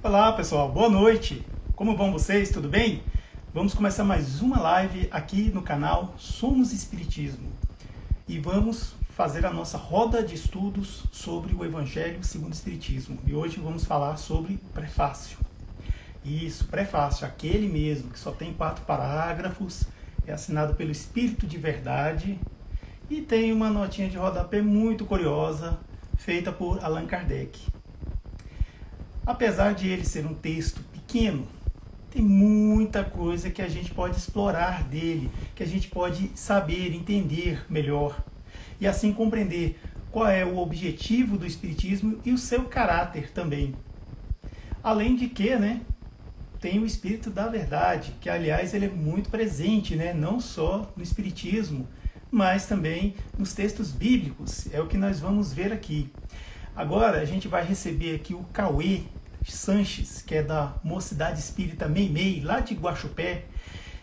Olá pessoal, boa noite! Como vão vocês? Tudo bem? Vamos começar mais uma live aqui no canal Somos Espiritismo e vamos fazer a nossa roda de estudos sobre o Evangelho segundo o Espiritismo. E hoje vamos falar sobre o prefácio. Isso, prefácio, aquele mesmo que só tem 4 parágrafos, é assinado pelo Espírito de Verdade e tem uma notinha de rodapé muito curiosa, feita por Allan Kardec. Apesar de ele ser um texto pequeno, tem muita coisa que a gente pode explorar dele, que a gente pode saber, entender melhor e assim compreender qual é o objetivo do Espiritismo e o seu caráter também. Além de que, tem o Espírito da Verdade, que aliás ele é muito presente, não só no Espiritismo, mas também nos textos bíblicos, é o que nós vamos ver aqui. Agora a gente vai receber aqui o Cauê Sanches, que é da Mocidade Espírita Meimei, lá de Guaxupé,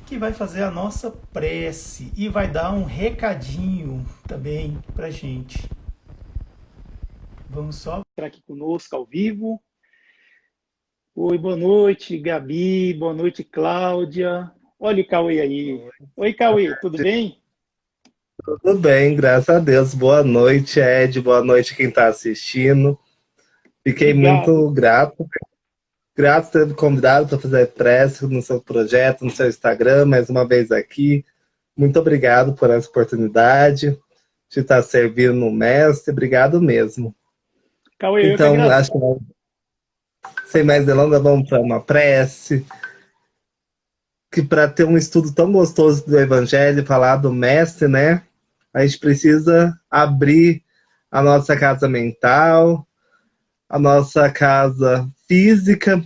que vai fazer a nossa prece e vai dar um recadinho também pra gente. Vamos só entrar aqui conosco ao vivo. Oi, boa noite, Gabi, boa noite, Cláudia. Olha o Cauê aí. Oi, Cauê, tudo bem? Tudo bem, graças a Deus. Boa noite, Ed. Boa noite quem está assistindo. Fiquei Obrigado. muito grato por ter me convidado para fazer prece no seu projeto, no seu Instagram, mais uma vez aqui. Muito obrigado por essa oportunidade de estar servindo o mestre. Obrigado mesmo. Cauê, eu que Então, agradeço. acho que sem mais delongas, vamos para uma prece. Que para ter um estudo tão gostoso do Evangelho, falar do mestre, né? A gente precisa abrir a nossa casa mental, a nossa casa física,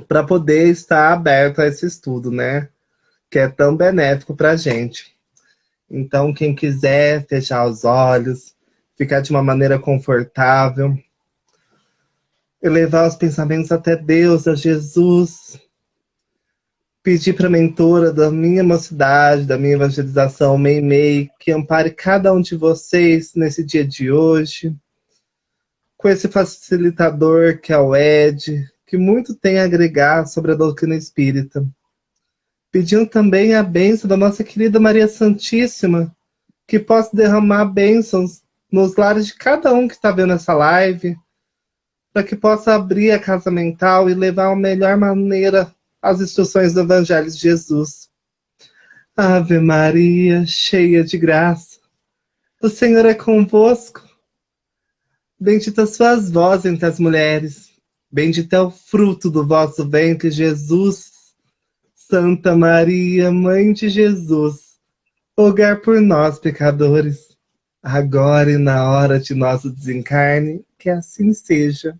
para poder estar aberto a esse estudo, né? Que é tão benéfico para a gente. Então, quem quiser fechar os olhos, ficar de uma maneira confortável, elevar os pensamentos até Deus, a Jesus, pedir para a mentora da minha mocidade, da minha evangelização, Meimei, que ampare cada um de vocês nesse dia de hoje, com esse facilitador que é o Ed, que muito tem a agregar sobre a doutrina espírita. Pedindo também a bênção da nossa querida Maria Santíssima, que possa derramar bênçãos nos lares de cada um que está vendo essa live, para que possa abrir a casa mental e levar a melhor maneira as instruções do Evangelho de Jesus. Ave Maria, cheia de graça, o Senhor é convosco. Bendita sois vós entre as mulheres, bendito é o fruto do vosso ventre, Jesus. Santa Maria, Mãe de Jesus, rogai por nós, pecadores, agora e na hora de nosso desencarne, que assim seja.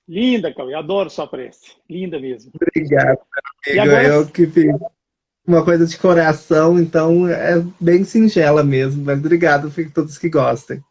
Linda, Cauê, adoro sua prece. Linda mesmo. Obrigado, E amigo. agora, Eu que fiz uma coisa de coração, então é bem singela mesmo, mas obrigado a todos que gostem.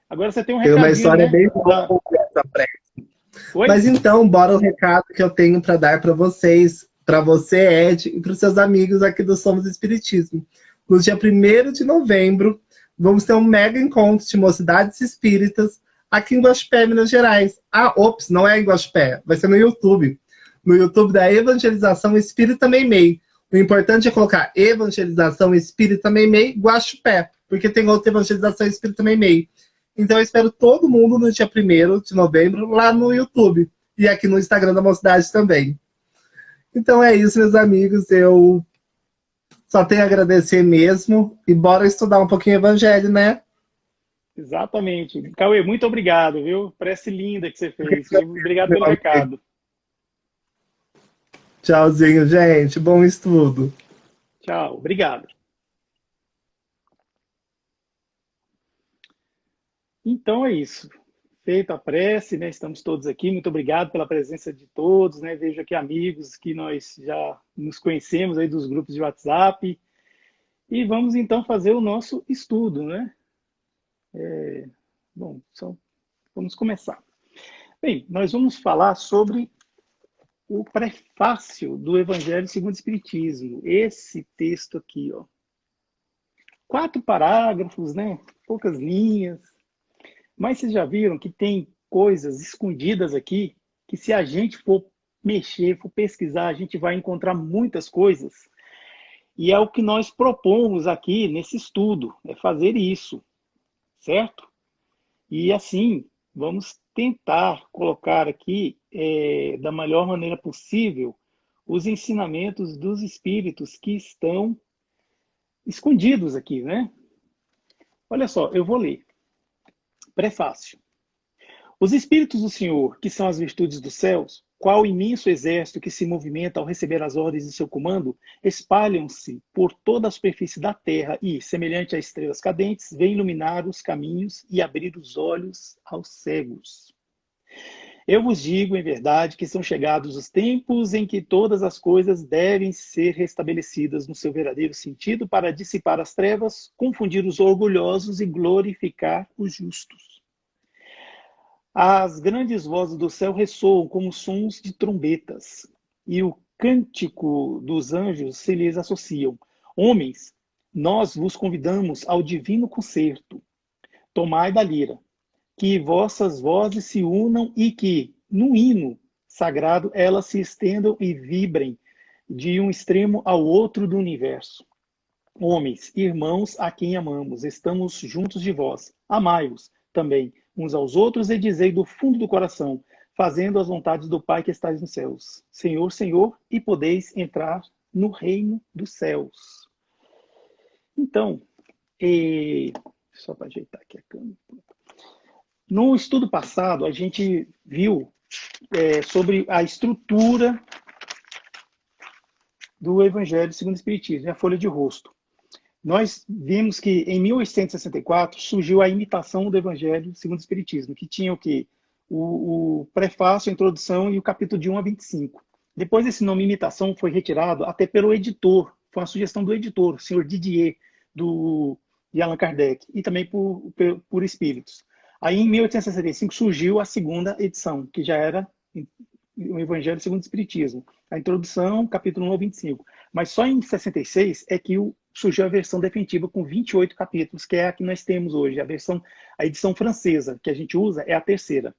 agora você tem um Tem uma recadinho, história né? bem longa essa prece. Oi? Mas então, bora o recado que eu tenho para dar para vocês, para você, Ed, e para os seus amigos aqui do Somos Espiritismo. No dia 1º de novembro, vamos ter um mega encontro de mocidades espíritas aqui em Guaxupé, Minas Gerais. Ah, ops, não é em Guaxupé, vai ser no YouTube. No YouTube da Evangelização Espírita Meimei. O importante é colocar Evangelização Espírita Meimei Guaxupé, porque tem outra Evangelização Espírita Meimei. Então eu espero todo mundo no dia 1º de novembro lá no YouTube e aqui no Instagram da Mocidade também. Então é isso, meus amigos. Eu só tenho a agradecer mesmo e bora estudar um pouquinho Evangelho, né? Exatamente. Cauê, muito obrigado, viu? Prece linda que você fez. Obrigado Meu pelo amigo. recado. Tchauzinho, gente. Bom estudo. Tchau, obrigado. Então é isso. Feita a prece, né? Estamos todos aqui. Muito obrigado pela presença de todos, né? Vejo aqui amigos que nós já nos conhecemos aí dos grupos de WhatsApp. E vamos então fazer o nosso estudo, né? Bom, vamos começar. Bem, nós vamos falar sobre o prefácio do Evangelho segundo o Espiritismo. Esse texto aqui, ó. 4 parágrafos, né? Poucas linhas. Mas vocês já viram que tem coisas escondidas aqui, que se a gente for mexer, for pesquisar, a gente vai encontrar muitas coisas. E é o que nós propomos aqui nesse estudo, é fazer isso, certo? E assim, vamos tentar colocar aqui, da melhor maneira possível, os ensinamentos dos espíritos que estão escondidos aqui, né? Olha só, eu vou ler. Prefácio. Os espíritos do Senhor, que são as virtudes dos céus, qual imenso exército que se movimenta ao receber as ordens de seu comando, espalham-se por toda a superfície da terra e, semelhante a estrelas cadentes, vêm iluminar os caminhos e abrir os olhos aos cegos. Eu vos digo, em verdade, que são chegados os tempos em que todas as coisas devem ser restabelecidas no seu verdadeiro sentido para dissipar as trevas, confundir os orgulhosos e glorificar os justos. As grandes vozes do céu ressoam como sons de trombetas, e o cântico dos anjos se lhes associam. Homens, nós vos convidamos ao divino concerto. Tomai da lira, que vossas vozes se unam e que, no hino sagrado, elas se estendam e vibrem de um extremo ao outro do universo. Homens, irmãos a quem amamos, estamos juntos de vós. Amai-vos também uns aos outros e dizei do fundo do coração, fazendo as vontades do Pai que estais nos céus. Senhor, Senhor, e podeis entrar no reino dos céus. Então, só para ajeitar aqui a câmera. No estudo passado, a gente viu sobre a estrutura do Evangelho segundo o Espiritismo, a folha de rosto. Nós vimos que em 1864 surgiu a imitação do Evangelho segundo o Espiritismo, que tinha o quê? O prefácio, a introdução e o capítulo de 1 a 25. Depois esse nome imitação foi retirado até pelo editor, foi uma sugestão do editor, o senhor Didier, de Allan Kardec, e também por espíritos. Aí em 1865 surgiu a segunda edição, que já era o Evangelho segundo o Espiritismo. A introdução, capítulo 1 ao 25. Mas só em 66 é que surgiu a versão definitiva com 28 capítulos, que é a que nós temos hoje. A edição francesa que a gente usa é a terceira.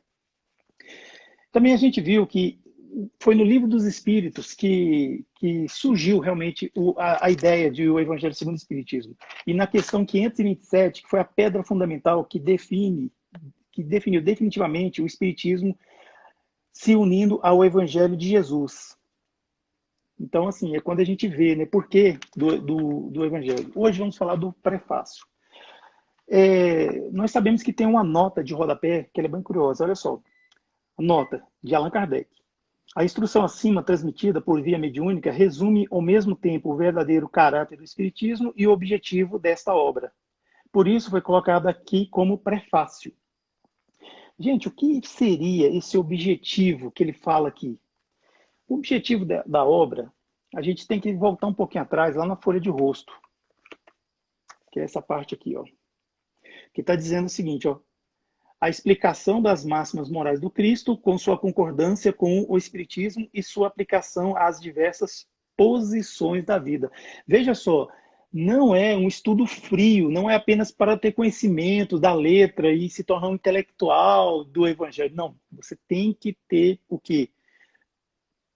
Também a gente viu que foi no Livro dos Espíritos que surgiu realmente a ideia de o Evangelho segundo o Espiritismo. E na questão 527, que foi a pedra fundamental que definiu definitivamente o Espiritismo se unindo ao Evangelho de Jesus. Então, assim, é quando a gente vê, né, por que do Evangelho. Hoje vamos falar do prefácio. Nós sabemos que tem uma nota de rodapé, que ela é bem curiosa. Olha só, a nota de Allan Kardec. A instrução acima, transmitida por via mediúnica, resume ao mesmo tempo o verdadeiro caráter do Espiritismo e o objetivo desta obra. Por isso foi colocado aqui como prefácio. Gente, o que seria esse objetivo que ele fala aqui? O objetivo da obra, a gente tem que voltar um pouquinho atrás, lá na folha de rosto, que é essa parte aqui, ó, que está dizendo o seguinte, ó, a explicação das máximas morais do Cristo com sua concordância com o Espiritismo e sua aplicação às diversas posições da vida. Veja só, não é um estudo frio, não é apenas para ter conhecimento da letra e se tornar um intelectual do Evangelho. Não, você tem que ter o quê?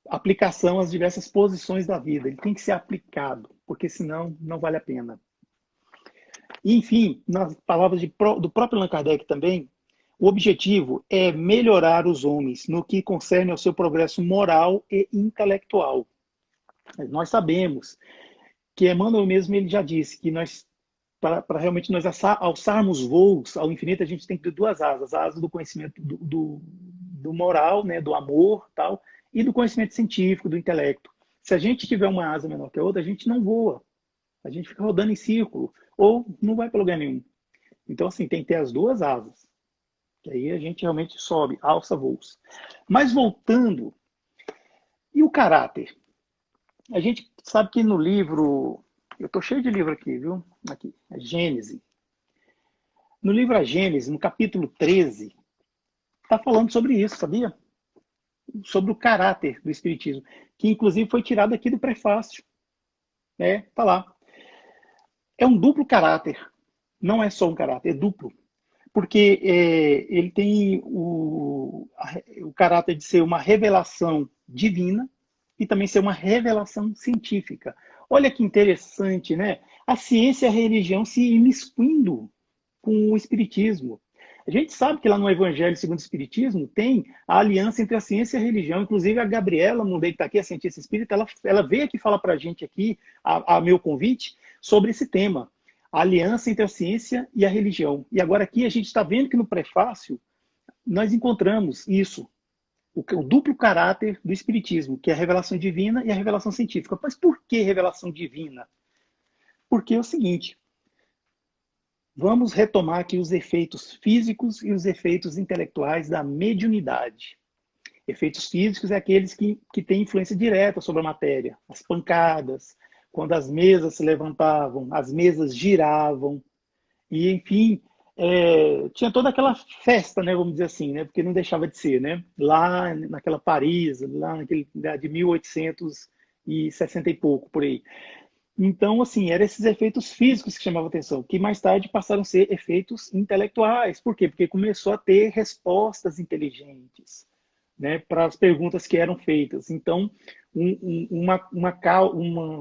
Aplicação às diversas posições da vida. Ele tem que ser aplicado, porque senão não vale a pena. E, enfim, nas palavras do próprio Allan Kardec também, o objetivo é melhorar os homens no que concerne ao seu progresso moral e intelectual. Nós sabemos que Emmanuel mesmo ele já disse que para realmente nós alçarmos voos ao infinito, a gente tem que ter duas asas. A asa do conhecimento do moral, né, do amor, tal, e do conhecimento científico, do intelecto. Se a gente tiver uma asa menor que a outra, a gente não voa. A gente fica rodando em círculo, ou não vai para lugar nenhum. Então, assim, tem que ter as duas asas. Que aí a gente realmente sobe, alça voos. Mas voltando, e o caráter? A gente sabe que no livro, eu estou cheio de livro aqui, viu? Aqui, a Gênese. No livro A Gênese, no capítulo 13, está falando sobre isso, sabia? Sobre o caráter do Espiritismo, que inclusive foi tirado aqui do prefácio. Tá lá. É um duplo caráter. Não é só um caráter, é duplo. porque ele tem o caráter de ser uma revelação divina e também ser uma revelação científica. Olha que interessante, né? A ciência e a religião se imiscuindo com o espiritismo. A gente sabe que lá no Evangelho segundo o Espiritismo tem a aliança entre a ciência e a religião. Inclusive a Gabriela Mundei, que está aqui, a cientista espírita, ela veio aqui falar para a gente aqui, a meu convite, sobre esse tema. A aliança entre a ciência e a religião. E agora aqui a gente está vendo que no prefácio nós encontramos isso, o duplo caráter do Espiritismo, que é a revelação divina e a revelação científica. Mas por que revelação divina? Porque é o seguinte, vamos retomar aqui os efeitos físicos e os efeitos intelectuais da mediunidade. Efeitos físicos é aqueles que têm influência direta sobre a matéria. As pancadas, quando as mesas se levantavam, as mesas giravam, e, enfim, tinha toda aquela festa, né, vamos dizer assim, né, porque não deixava de ser, né, lá naquela Paris, lá de 1860 e pouco, por aí. Então, assim, eram esses efeitos físicos que chamavam atenção, que mais tarde passaram a ser efeitos intelectuais. Por quê? Porque começou a ter respostas inteligentes, né, para as perguntas que eram feitas. Então, uma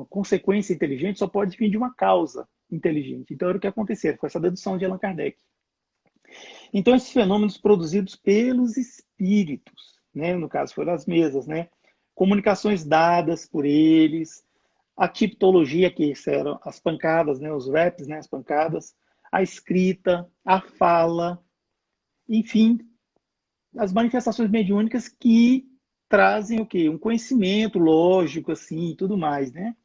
consequência inteligente só pode vir de uma causa inteligente. Então, era o que acontecia, foi essa dedução de Allan Kardec. Então, esses fenômenos produzidos pelos espíritos, né, no caso foram as mesas, né, comunicações dadas por eles, a tipologia, que eram as pancadas, né, os raps, né, as pancadas, a escrita, a fala, enfim, as manifestações mediúnicas que trazem o quê? Um conhecimento lógico, assim, e tudo mais, né?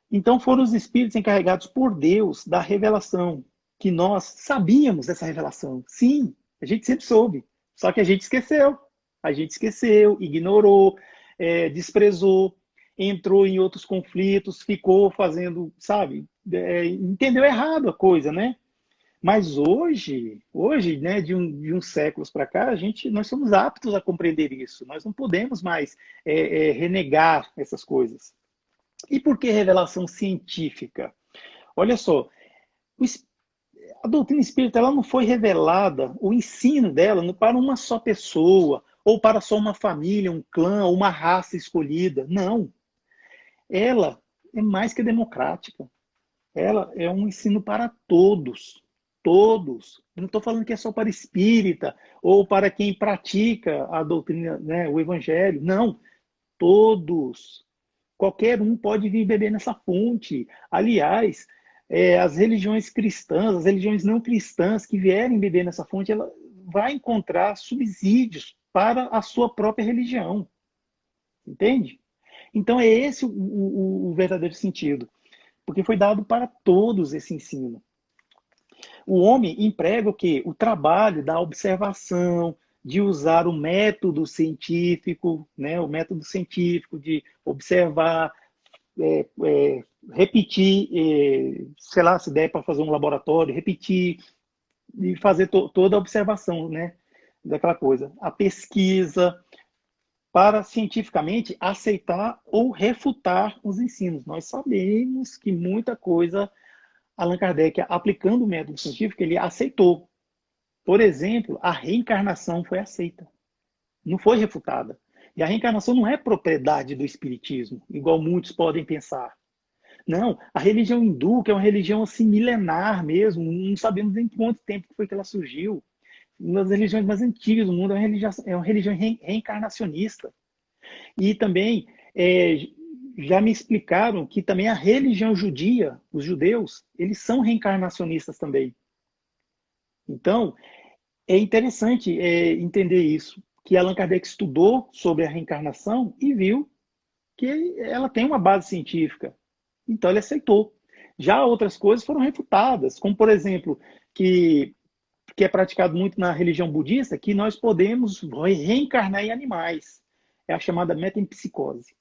Então foram os espíritos encarregados por Deus da revelação, que nós sabíamos dessa revelação. Sim, a gente sempre soube, só que a gente esqueceu. A gente esqueceu, ignorou, desprezou, entrou em outros conflitos, ficou fazendo, sabe, entendeu errado a coisa, né? Mas hoje, né, de uns séculos para cá, nós somos aptos a compreender isso. Nós não podemos mais renegar essas coisas. E por que revelação científica? Olha só, a doutrina espírita ela não foi revelada, o ensino dela, para uma só pessoa, ou para só uma família, um clã, ou uma raça escolhida. Não. Ela é mais que democrática. Ela é um ensino para todos. Todos. Eu não estou falando que é só para espírita ou para quem pratica a doutrina, né, o evangelho. Não. Todos. Qualquer um pode vir beber nessa fonte. Aliás, as religiões cristãs, as religiões não cristãs que vierem beber nessa fonte, ela vai encontrar subsídios para a sua própria religião. Entende? Então é esse o verdadeiro sentido. Porque foi dado para todos esse ensino. O homem emprega o quê? O trabalho da observação, de usar o método científico, né? O método científico de observar, repetir, sei lá, se der para fazer um laboratório, repetir e fazer toda a observação, né? Daquela coisa. A pesquisa, para cientificamente aceitar ou refutar os ensinos. Nós sabemos que muita coisa Allan Kardec, aplicando o método científico, ele aceitou. Por exemplo, a reencarnação foi aceita, não foi refutada. E a reencarnação não é propriedade do espiritismo, igual muitos podem pensar. Não, a religião hindu, que é uma religião assim milenar mesmo, não sabemos nem quanto tempo foi que ela surgiu. Uma das religiões mais antigas do mundo é uma religião reencarnacionista. E também já me explicaram que também a religião judia, os judeus, eles são reencarnacionistas também. Então, é interessante entender isso, que Allan Kardec estudou sobre a reencarnação e viu que ela tem uma base científica. Então, ele aceitou. Já outras coisas foram refutadas, como, por exemplo, que é praticado muito na religião budista, que nós podemos reencarnar em animais. É a chamada metempsicose.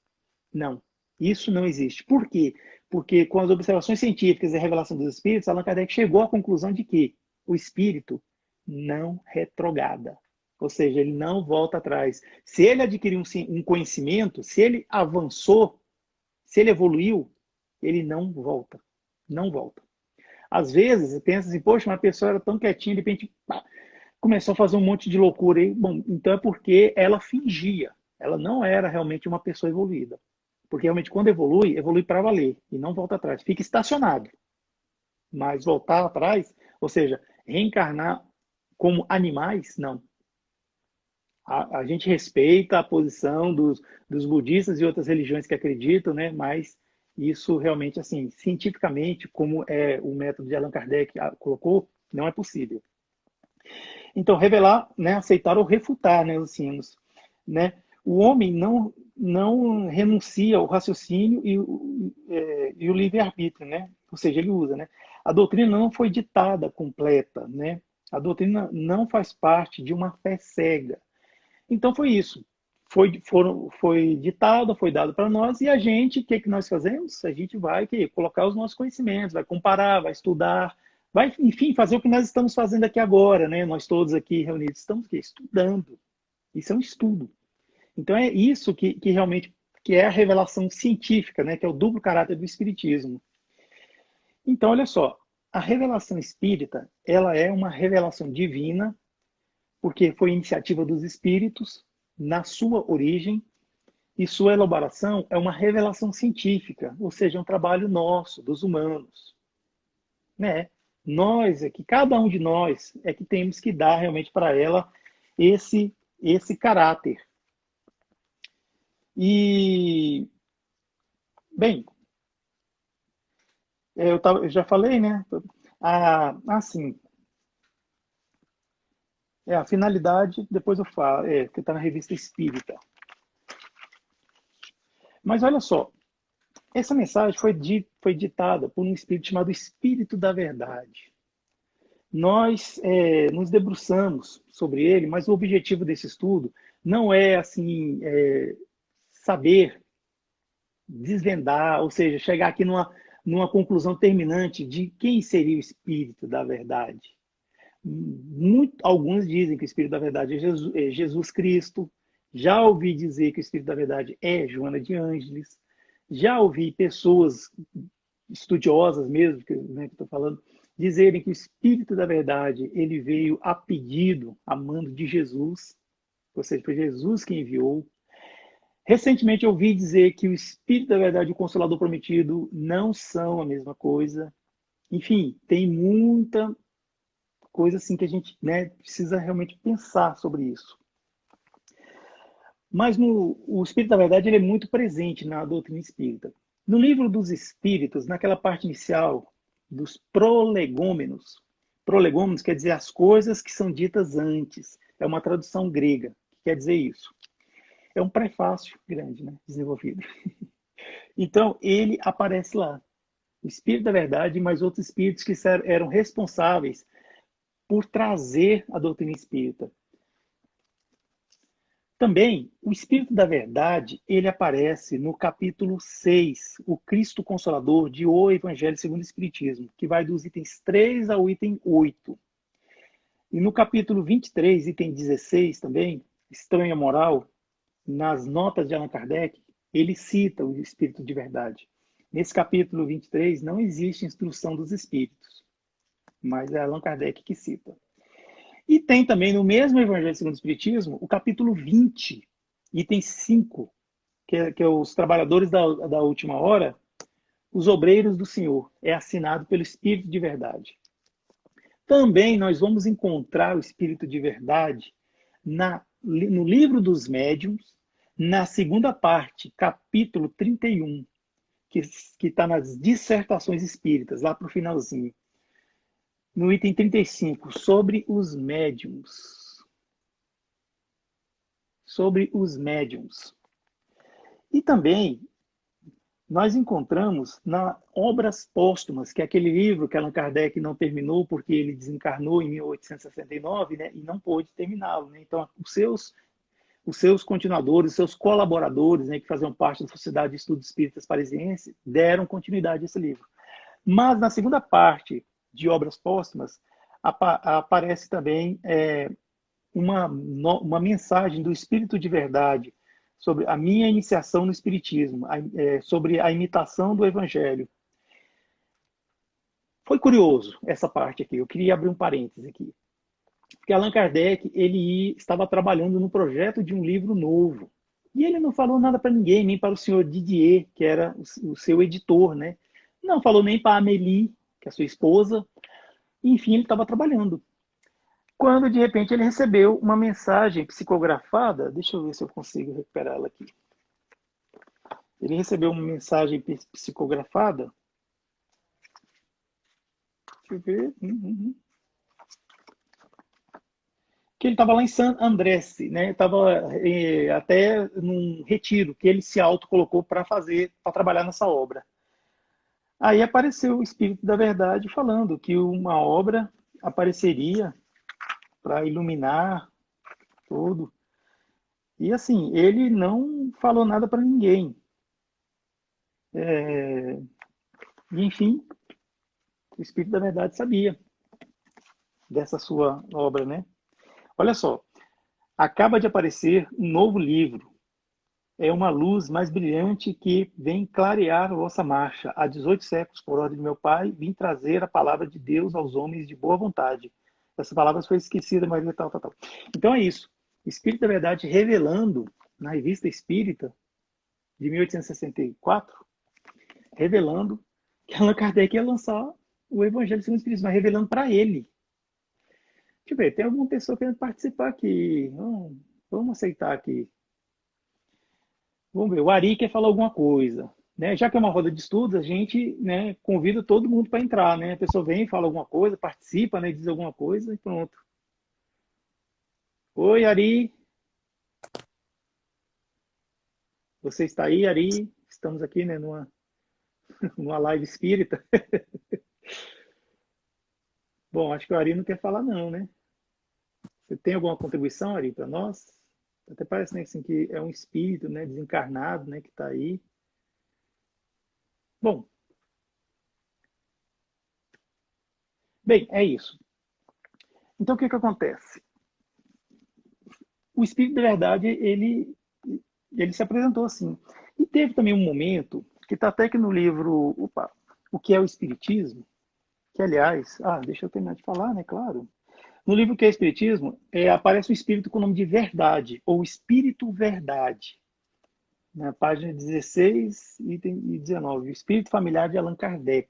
Não, isso não existe. Por quê? Porque com as observações científicas e a revelação dos espíritos, Allan Kardec chegou à conclusão de que o espírito não retrograda. Ou seja, ele não volta atrás. Se ele adquiriu um conhecimento, se ele avançou, se ele evoluiu, ele não volta. Não volta. Às vezes, você pensa assim, poxa, uma pessoa era tão quietinha, de repente, pá, começou a fazer um monte de loucura. E, bom, então é porque ela fingia. Ela não era realmente uma pessoa evoluída. Porque realmente quando evolui, evolui para valer e não volta atrás. Fica estacionado. Mas voltar atrás, ou seja, reencarnar como animais, não. A gente respeita a posição dos budistas e outras religiões que acreditam, né? Mas isso realmente, assim, cientificamente, como é o método de Allan Kardec colocou, não é possível. Então, revelar, né, aceitar ou refutar, né, os ensinos, né? O homem não renuncia ao raciocínio e o livre-arbítrio, né? Ou seja, ele usa, né? A doutrina não foi ditada completa, né? A doutrina não faz parte de uma fé cega. Então foi isso. Foi ditado, foi dado para nós, e a gente, o que, que nós fazemos? A gente vai colocar os nossos conhecimentos, vai comparar, vai estudar, vai, enfim, fazer o que nós estamos fazendo aqui agora, né? Nós todos aqui reunidos estamos aqui, estudando. Isso é um estudo. Então é isso que realmente que é a revelação científica, né? Que é o duplo caráter do espiritismo. Então, olha só, a revelação espírita, ela é uma revelação divina, porque foi iniciativa dos espíritos na sua origem, e sua elaboração é uma revelação científica, ou seja, um trabalho nosso, dos humanos, né? Nós é que cada um de nós é que temos que dar realmente para ela esse caráter. E bem, eu já falei, né? Assim, a finalidade, depois eu falo, que está na revista Espírita. Mas olha só, essa mensagem foi ditada por um espírito chamado Espírito da Verdade. Nós nos debruçamos sobre ele, mas o objetivo desse estudo não é assim saber desvendar, ou seja, chegar aqui numa conclusão terminante de quem seria o Espírito da Verdade. Alguns dizem que o Espírito da Verdade é Jesus Cristo. Já ouvi dizer que o Espírito da Verdade é Joana de Ângeles. Já ouvi pessoas estudiosas mesmo, que estou falando, dizerem que o Espírito da Verdade ele veio a pedido, a mando de Jesus, ou seja, foi Jesus quem enviou. Recentemente eu ouvi dizer que o Espírito da Verdade e o Consolador Prometido não são a mesma coisa. Enfim, tem muita coisa assim que a gente, né, precisa realmente pensar sobre isso. Mas o Espírito da Verdade ele é muito presente na doutrina espírita. No livro dos Espíritos, naquela parte inicial dos prolegômenos, prolegômenos quer dizer as coisas que são ditas antes. É uma tradução grega que quer dizer isso. É um prefácio grande, né, desenvolvido. Então, ele aparece lá. O Espírito da Verdade e mais outros espíritos que eram responsáveis por trazer a doutrina espírita. Também, o Espírito da Verdade, ele aparece no capítulo 6, o Cristo Consolador de O Evangelho segundo o Espiritismo, que vai dos itens 3 ao item 8. E no capítulo 23, item 16 também, Estranha Moral, nas notas de Allan Kardec, ele cita o Espírito de Verdade. Nesse capítulo 23 não existe instrução dos Espíritos, mas é Allan Kardec que cita. E tem também no mesmo Evangelho segundo o Espiritismo, o capítulo 20, item 5, que é os trabalhadores da última hora, os obreiros do Senhor, é assinado pelo Espírito de Verdade. Também nós vamos encontrar o Espírito de Verdade no livro dos médiuns, na segunda parte, capítulo 31, que está nas dissertações espíritas, lá para o finalzinho. No item 35, sobre os médiuns. Sobre os médiuns. E também nós encontramos na Obras Póstumas, que é aquele livro que Allan Kardec não terminou porque ele desencarnou em 1869, né, e não pôde terminá-lo. Né? Então, os seus continuadores, os seus colaboradores, né, que faziam parte da Sociedade de Estudos Espíritas Parisiense, deram continuidade a esse livro. Mas na segunda parte de Obras Póstumas, aparece também uma mensagem do Espírito de Verdade sobre a minha iniciação no Espiritismo, sobre a imitação do Evangelho. foi curioso essa parte aqui. Eu queria abrir um parênteses aqui. Porque Allan Kardec, ele estava trabalhando no projeto de um livro novo. E ele não falou nada para ninguém, nem para o senhor Didier, que era o seu editor, né? Não falou nem para a Amélie, que é a sua esposa. Enfim, ele estava trabalhando. Quando, de repente, ele recebeu uma mensagem psicografada, deixa eu ver se eu consigo recuperar ela aqui. Ele recebeu uma mensagem psicografada. Deixa eu ver. Que ele estava lá em San Andrés, né? Estava até num retiro que ele se autocolocou para trabalhar nessa obra. Aí apareceu o Espírito da Verdade falando que uma obra apareceria para iluminar tudo. E assim, ele não falou nada para ninguém. E, enfim, o Espírito da Verdade sabia dessa sua obra, né? Olha só, acaba de aparecer um novo livro. É uma luz mais brilhante que vem clarear a vossa marcha. Há 18 séculos, por ordem de meu pai, vim trazer a palavra de Deus aos homens de boa vontade. Essa palavra foi esquecida, mas tal. Então é isso. O Espírito da Verdade revelando na Revista Espírita de 1864, revelando que Allan Kardec ia lançar o Evangelho segundo o Espiritismo, mas revelando para ele. Deixa eu ver, tem alguma pessoa querendo participar aqui. Vamos aceitar aqui. Vamos ver, o Ari quer falar alguma coisa. Né? Já que é uma roda de estudos, a gente, né, convida todo mundo para entrar. Né? A pessoa vem, fala alguma coisa, participa, né, diz alguma coisa e pronto. Oi, Ari. Você está aí, Ari? Estamos aqui, né, numa live espírita. Bom, acho que o Ari não quer falar não, né? Você tem alguma contribuição, Ari, para nós? Até parece, né, assim, que é um espírito, né, desencarnado, né, que está aí. Bom, bem, é isso. Então, o que acontece? O Espírito da Verdade, ele se apresentou assim. E teve também um momento, que está até aqui no livro, O que é o Espiritismo? Que, aliás, deixa eu terminar de falar, né, claro. No livro O que é o Espiritismo, aparece o Espírito com o nome de Verdade, ou Espírito Verdade. Na página 16 e 19, o Espírito Familiar de Allan Kardec.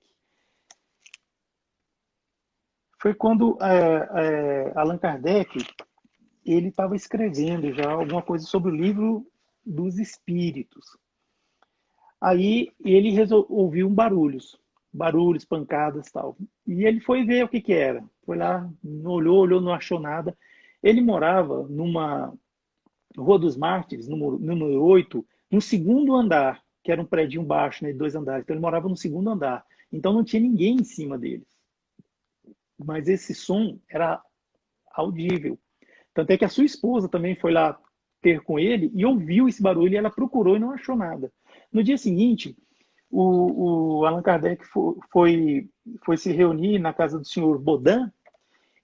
Foi quando Allan Kardec ele estava escrevendo já alguma coisa sobre o livro dos Espíritos. Aí ele ouviu barulhos, pancadas e tal. E ele foi ver o que era. Foi lá, olhou, não achou nada. Ele morava numa Rua dos Mártires, número 8, no segundo andar, que era um prédio baixo, né, de 2 andares. Então ele morava no segundo andar. Então não tinha ninguém em cima deles. Mas esse som era audível. Tanto é que a sua esposa também foi lá ter com ele e ouviu esse barulho e ela procurou e não achou nada. No dia seguinte, o Allan Kardec foi se reunir na casa do senhor Baudin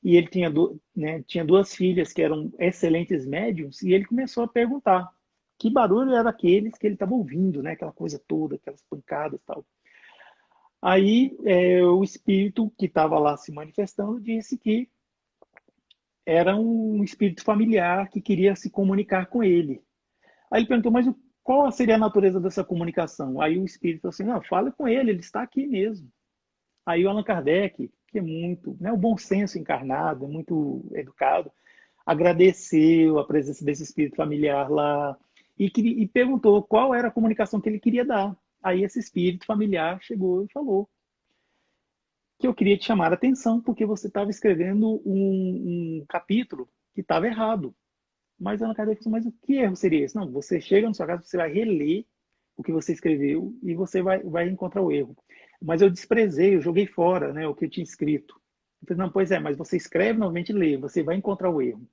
e ele tinha 2 filhas que eram excelentes médiums e ele começou a perguntar que barulho era aqueles que ele estava ouvindo, né? Aquela coisa toda, aquelas pancadas e tal. Aí o espírito que estava lá se manifestando disse que era um espírito familiar que queria se comunicar com ele. Aí ele perguntou, mas qual seria a natureza dessa comunicação? Aí o espírito falou assim, não, fala com ele, ele está aqui mesmo. Aí o Allan Kardec, que é muito, né, o bom senso encarnado, é muito educado, agradeceu a presença desse espírito familiar lá e perguntou qual era a comunicação que ele queria dar. Aí esse espírito familiar chegou e falou que eu queria te chamar a atenção porque você estava escrevendo um capítulo que estava errado. Mas Allan Kardec falou, mas o que erro seria esse? Não, você chega na sua casa, você vai reler o que você escreveu e você vai encontrar o erro. Mas eu desprezei, eu joguei fora, né, o que eu tinha escrito. Eu falei, não, pois é, mas você escreve novamente e lê, você vai encontrar o erro.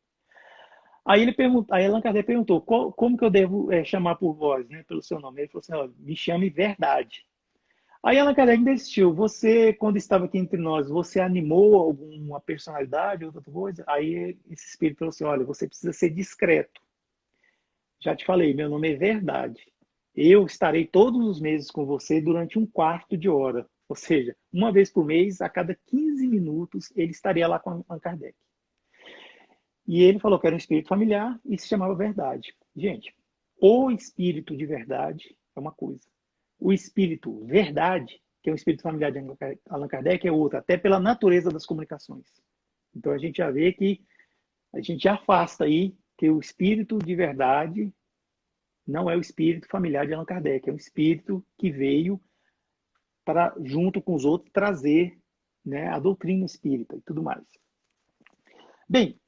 Aí Allan Kardec perguntou, como que eu devo chamar por vós, né, pelo seu nome? Ele falou assim, ó, me chame Verdade. Aí Allan Kardec insistiu, você, quando estava aqui entre nós, você animou alguma personalidade, outra coisa? Aí esse espírito falou assim, olha, você precisa ser discreto. Já te falei, meu nome é Verdade. Eu estarei todos os meses com você durante 1/4 de hora. Ou seja, uma vez por mês, a cada 15 minutos, ele estaria lá com Allan Kardec. E ele falou que era um espírito familiar e se chamava Verdade. Gente, o espírito de verdade é uma coisa. O espírito verdade, que é o espírito familiar de Allan Kardec, é outra, até pela natureza das comunicações. Então a gente já vê que a gente já afasta aí que o espírito de verdade não é o espírito familiar de Allan Kardec, é um espírito que veio para, junto com os outros, trazer, né, a doutrina espírita e tudo mais. Bem,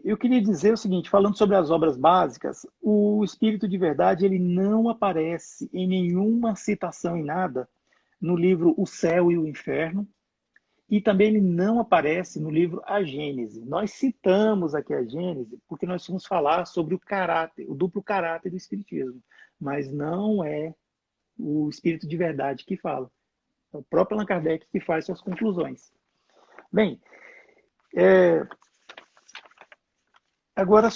eu queria dizer o seguinte, falando sobre as obras básicas, o espírito de verdade ele não aparece em nenhuma citação em nada no livro O Céu e o Inferno, e também ele não aparece no livro A Gênese. Nós citamos aqui a Gênese porque nós vamos falar sobre o caráter, o duplo caráter do espiritismo, mas não é o espírito de verdade que fala. É o próprio Allan Kardec que faz suas conclusões. Bem, agora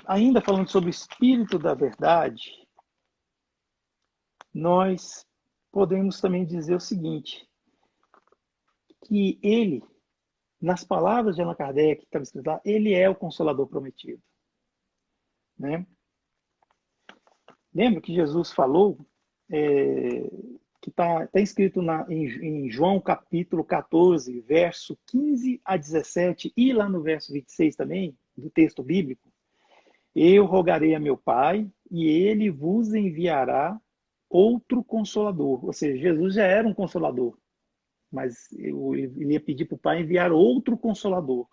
ainda falando sobre o espírito da verdade, nós podemos também dizer o seguinte, que ele, nas palavras de Allan Kardec, que estava escrito lá, ele é o Consolador prometido. Né? Lembra que Jesus falou, que está escrito em João capítulo 14, verso 15 a 17, e lá no verso 26 também, do texto bíblico, eu rogarei a meu Pai, e ele vos enviará outro Consolador. Ou seja, Jesus já era um Consolador, mas ele ia pedir para o Pai enviar outro Consolador,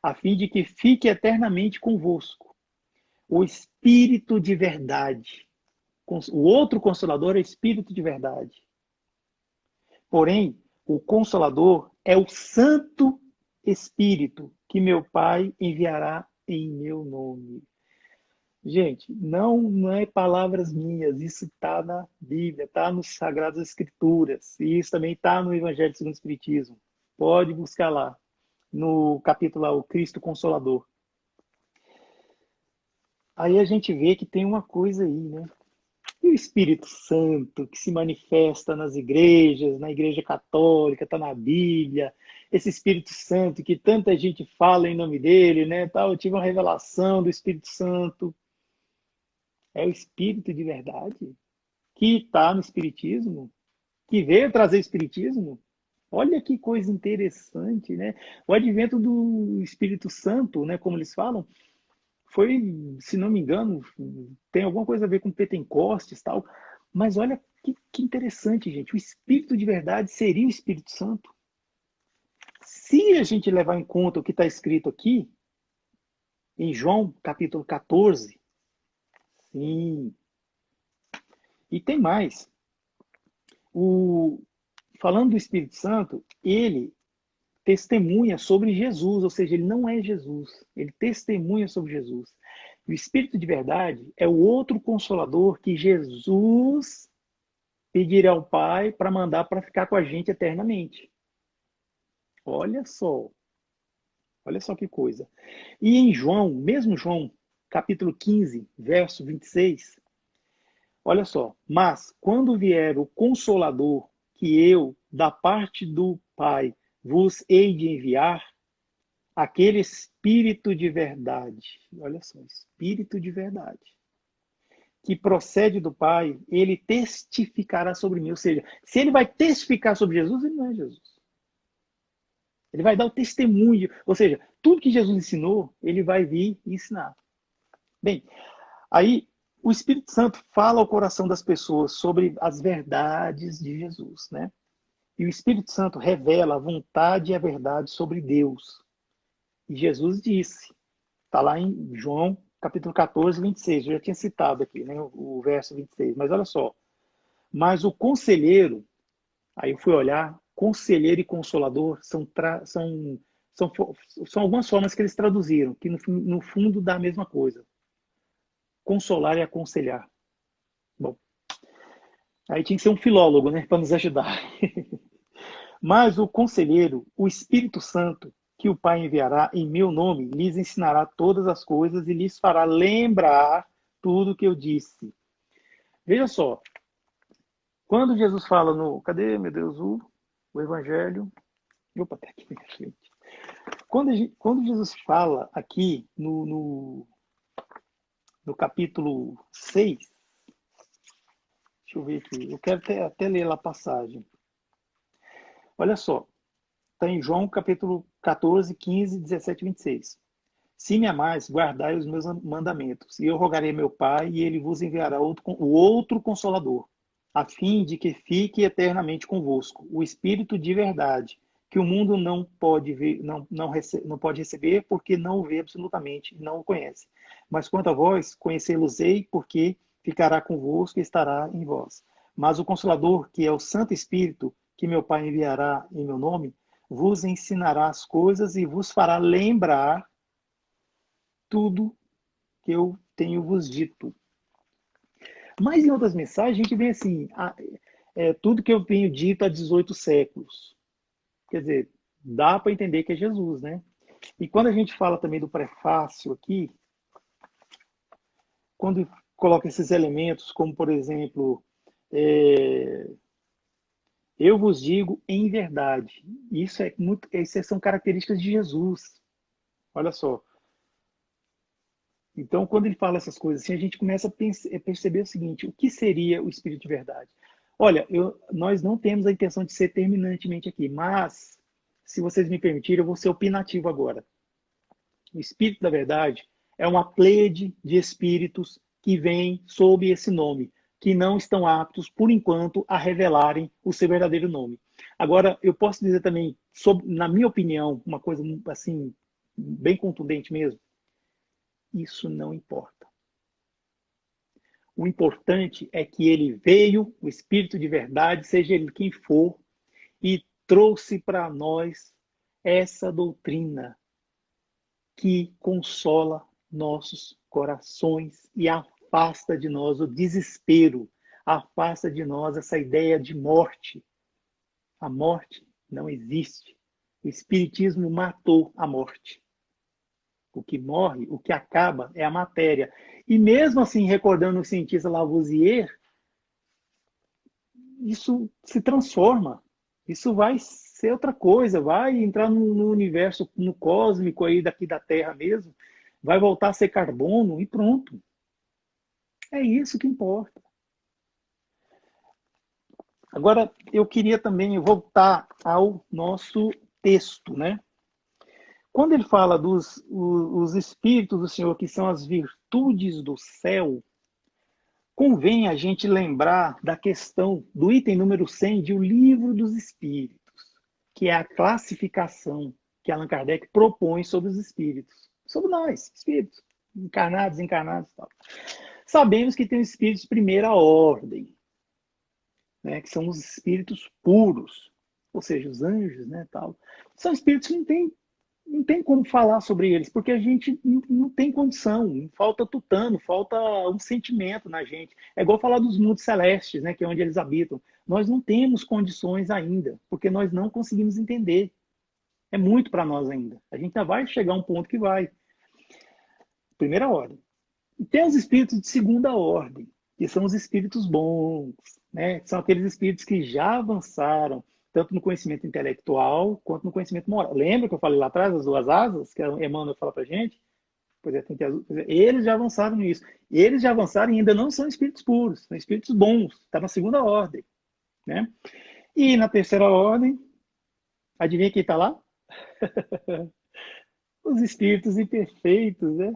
a fim de que fique eternamente convosco. O Espírito de verdade. O outro Consolador é o Espírito de verdade. Porém, o Consolador é o Santo Espírito que meu Pai enviará em meu nome. Gente, não é palavras minhas, isso está na Bíblia, está nos Sagradas Escrituras, e isso também está no Evangelho segundo o Espiritismo. Pode buscar lá, no capítulo lá, o Cristo Consolador. Aí a gente vê que tem uma coisa aí, né? E o Espírito Santo, que se manifesta nas igrejas, na Igreja Católica, está na Bíblia, esse Espírito Santo que tanta gente fala em nome dele, né? Eu tive uma revelação do Espírito Santo. É o Espírito de verdade que está no Espiritismo, que veio trazer o Espiritismo. Olha que coisa interessante, né? O advento do Espírito Santo, né, como eles falam, foi, se não me engano, tem alguma coisa a ver com Pentecostes e tal, mas olha que interessante, gente. O Espírito de verdade seria o Espírito Santo. Se a gente levar em conta o que está escrito aqui, em João, capítulo 14, sim. E tem mais. Falando do Espírito Santo, ele testemunha sobre Jesus, ou seja, ele não é Jesus, ele testemunha sobre Jesus. E o Espírito de verdade é o outro consolador que Jesus pedirá ao Pai para mandar para ficar com a gente eternamente. Olha só que coisa. E em João, mesmo João, capítulo 15, verso 26, olha só, mas quando vier o Consolador, que eu, da parte do Pai, vos hei de enviar, aquele Espírito de verdade, olha só, Espírito de verdade, que procede do Pai, ele testificará sobre mim. Ou seja, se ele vai testificar sobre Jesus, ele não é Jesus. Ele vai dar o testemunho, ou seja, tudo que Jesus ensinou, ele vai vir e ensinar. Bem, aí o Espírito Santo fala ao coração das pessoas sobre as verdades de Jesus, né? E o Espírito Santo revela a vontade e a verdade sobre Deus. E Jesus disse, está lá em João, capítulo 14, 26, eu já tinha citado aqui, né, o verso 26, mas olha só. Mas o conselheiro, aí eu fui olhar, conselheiro e consolador são algumas formas que eles traduziram, que no fundo dá a mesma coisa. Consolar e aconselhar. Bom, aí tinha que ser um filólogo, né, para nos ajudar. Mas o conselheiro, o Espírito Santo, que o Pai enviará em meu nome, lhes ensinará todas as coisas e lhes fará lembrar tudo que eu disse. Veja só, Quando Jesus fala no... Cadê, meu Deus, o Evangelho? Opa, tá aqui, minha frente. Quando Jesus fala aqui no capítulo 6, deixa eu ver aqui, eu quero até ler lá a passagem. Olha só, está em João capítulo 14, 15, 17 e 26. Se me amais, guardai os meus mandamentos, e eu rogarei a meu Pai, e ele vos enviará o outro Consolador, a fim de que fique eternamente convosco, o Espírito de verdade, que o mundo não pode ver, não pode receber, porque não o vê absolutamente, não o conhece. Mas quanto a vós, conhecê-los-ei, porque ficará convosco e estará em vós. Mas o Consolador, que é o Santo Espírito, que meu Pai enviará em meu nome, vos ensinará as coisas e vos fará lembrar tudo que eu tenho vos dito. Mas em outras mensagens, a gente vê assim, tudo que eu tenho dito há 18 séculos. Quer dizer, dá para entender que é Jesus, né? E quando a gente fala também do prefácio aqui, quando coloca esses elementos, como por exemplo, eu vos digo em verdade. Essas são características de Jesus. Olha só. Então, quando ele fala essas coisas assim, a gente começa a perceber o seguinte: o que seria o Espírito de verdade? Olha, nós não temos a intenção de ser terminantemente aqui, mas, se vocês me permitirem, eu vou ser opinativo agora. O Espírito da verdade é uma pleiade de espíritos que vêm sob esse nome, que não estão aptos, por enquanto, a revelarem o seu verdadeiro nome. Agora, eu posso dizer também, na minha opinião, uma coisa assim, bem contundente mesmo, isso não importa. O importante é que ele veio, o Espírito de verdade, seja ele quem for, e trouxe para nós essa doutrina que consola nossos corações e afasta de nós o desespero, afasta de nós essa ideia de morte. A morte não existe. O Espiritismo matou a morte. O que morre, o que acaba é a matéria. E mesmo assim, recordando o cientista Lavoisier, isso se transforma. Isso vai ser outra coisa, vai entrar no universo, no cósmico aí daqui da Terra mesmo, vai voltar a ser carbono e pronto. É isso que importa. Agora, eu queria também voltar ao nosso texto, né? Quando ele fala os espíritos do Senhor, que são as virtudes do céu, convém a gente lembrar da questão do item número 100 de O Livro dos Espíritos, que é a classificação que Allan Kardec propõe sobre os espíritos. Sobre nós, espíritos, encarnados e tal. Sabemos que tem os espíritos de primeira ordem, né, que são os espíritos puros, ou seja, os anjos, né, tal. São espíritos que não tem como falar sobre eles, porque a gente não tem condição, falta tutano, falta um sentimento na gente. É igual falar dos mundos celestes, né, que é onde eles habitam. Nós não temos condições ainda, porque nós não conseguimos entender. É muito para nós ainda. A gente ainda vai chegar a um ponto que vai. Primeira ordem. E tem os espíritos de segunda ordem, que são os espíritos bons, né? São aqueles espíritos que já avançaram, tanto no conhecimento intelectual quanto no conhecimento moral. Lembra que eu falei lá atrás, as duas asas, que a Emmanuel fala pra gente? Pois é, eles já avançaram nisso. Eles já avançaram e ainda não são espíritos puros, são espíritos bons. Está na segunda ordem, né? E na terceira ordem, adivinha quem está lá? Os espíritos imperfeitos, né?